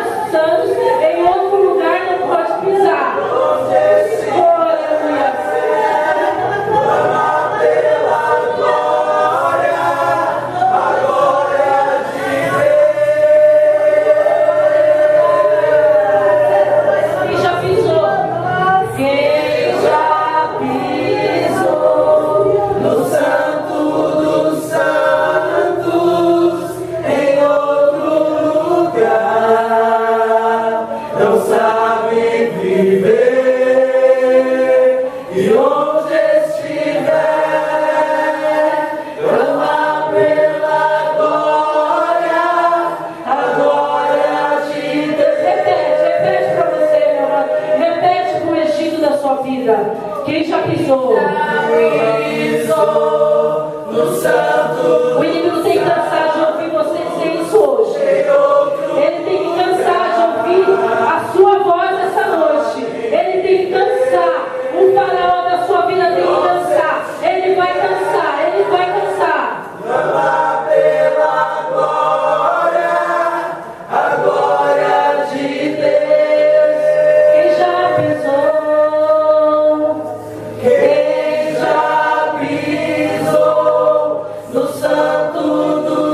O inimigo tem que cansar de ouvir você dizer isso hoje. Ele tem que cansar de ouvir a sua voz essa noite. Ele tem que cansar. O faraó da sua vida tem que cansar. Ele vai cansar. Ele vai cansar. Pela glória, a glória de Deus. Quem já pisou? Quem já pisou no santo do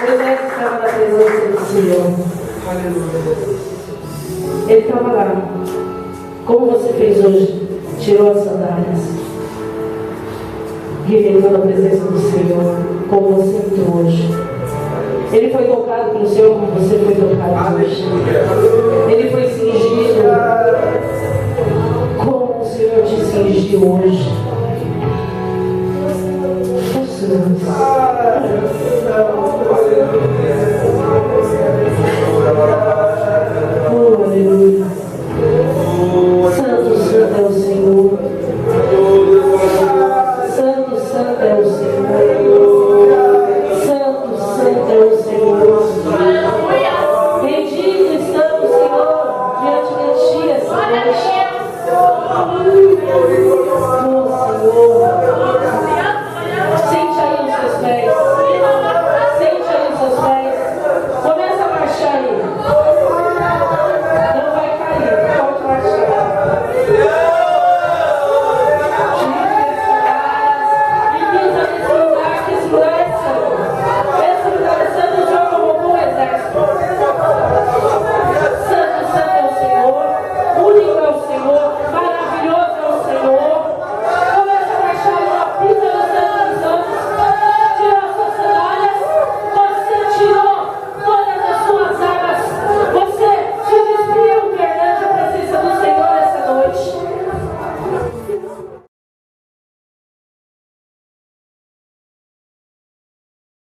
Moisés estava na presença do Senhor. Ele estava lá. Como você fez hoje? Tirou as sandálias. E ele entrou na presença do Senhor. Como você entrou hoje. Ele foi tocado pelo Senhor como você foi tocado hoje. Ele foi cingido como o Senhor te cingiu hoje. Oh, aleluia. Santo, santo é o Senhor. Santo, santo é o Senhor.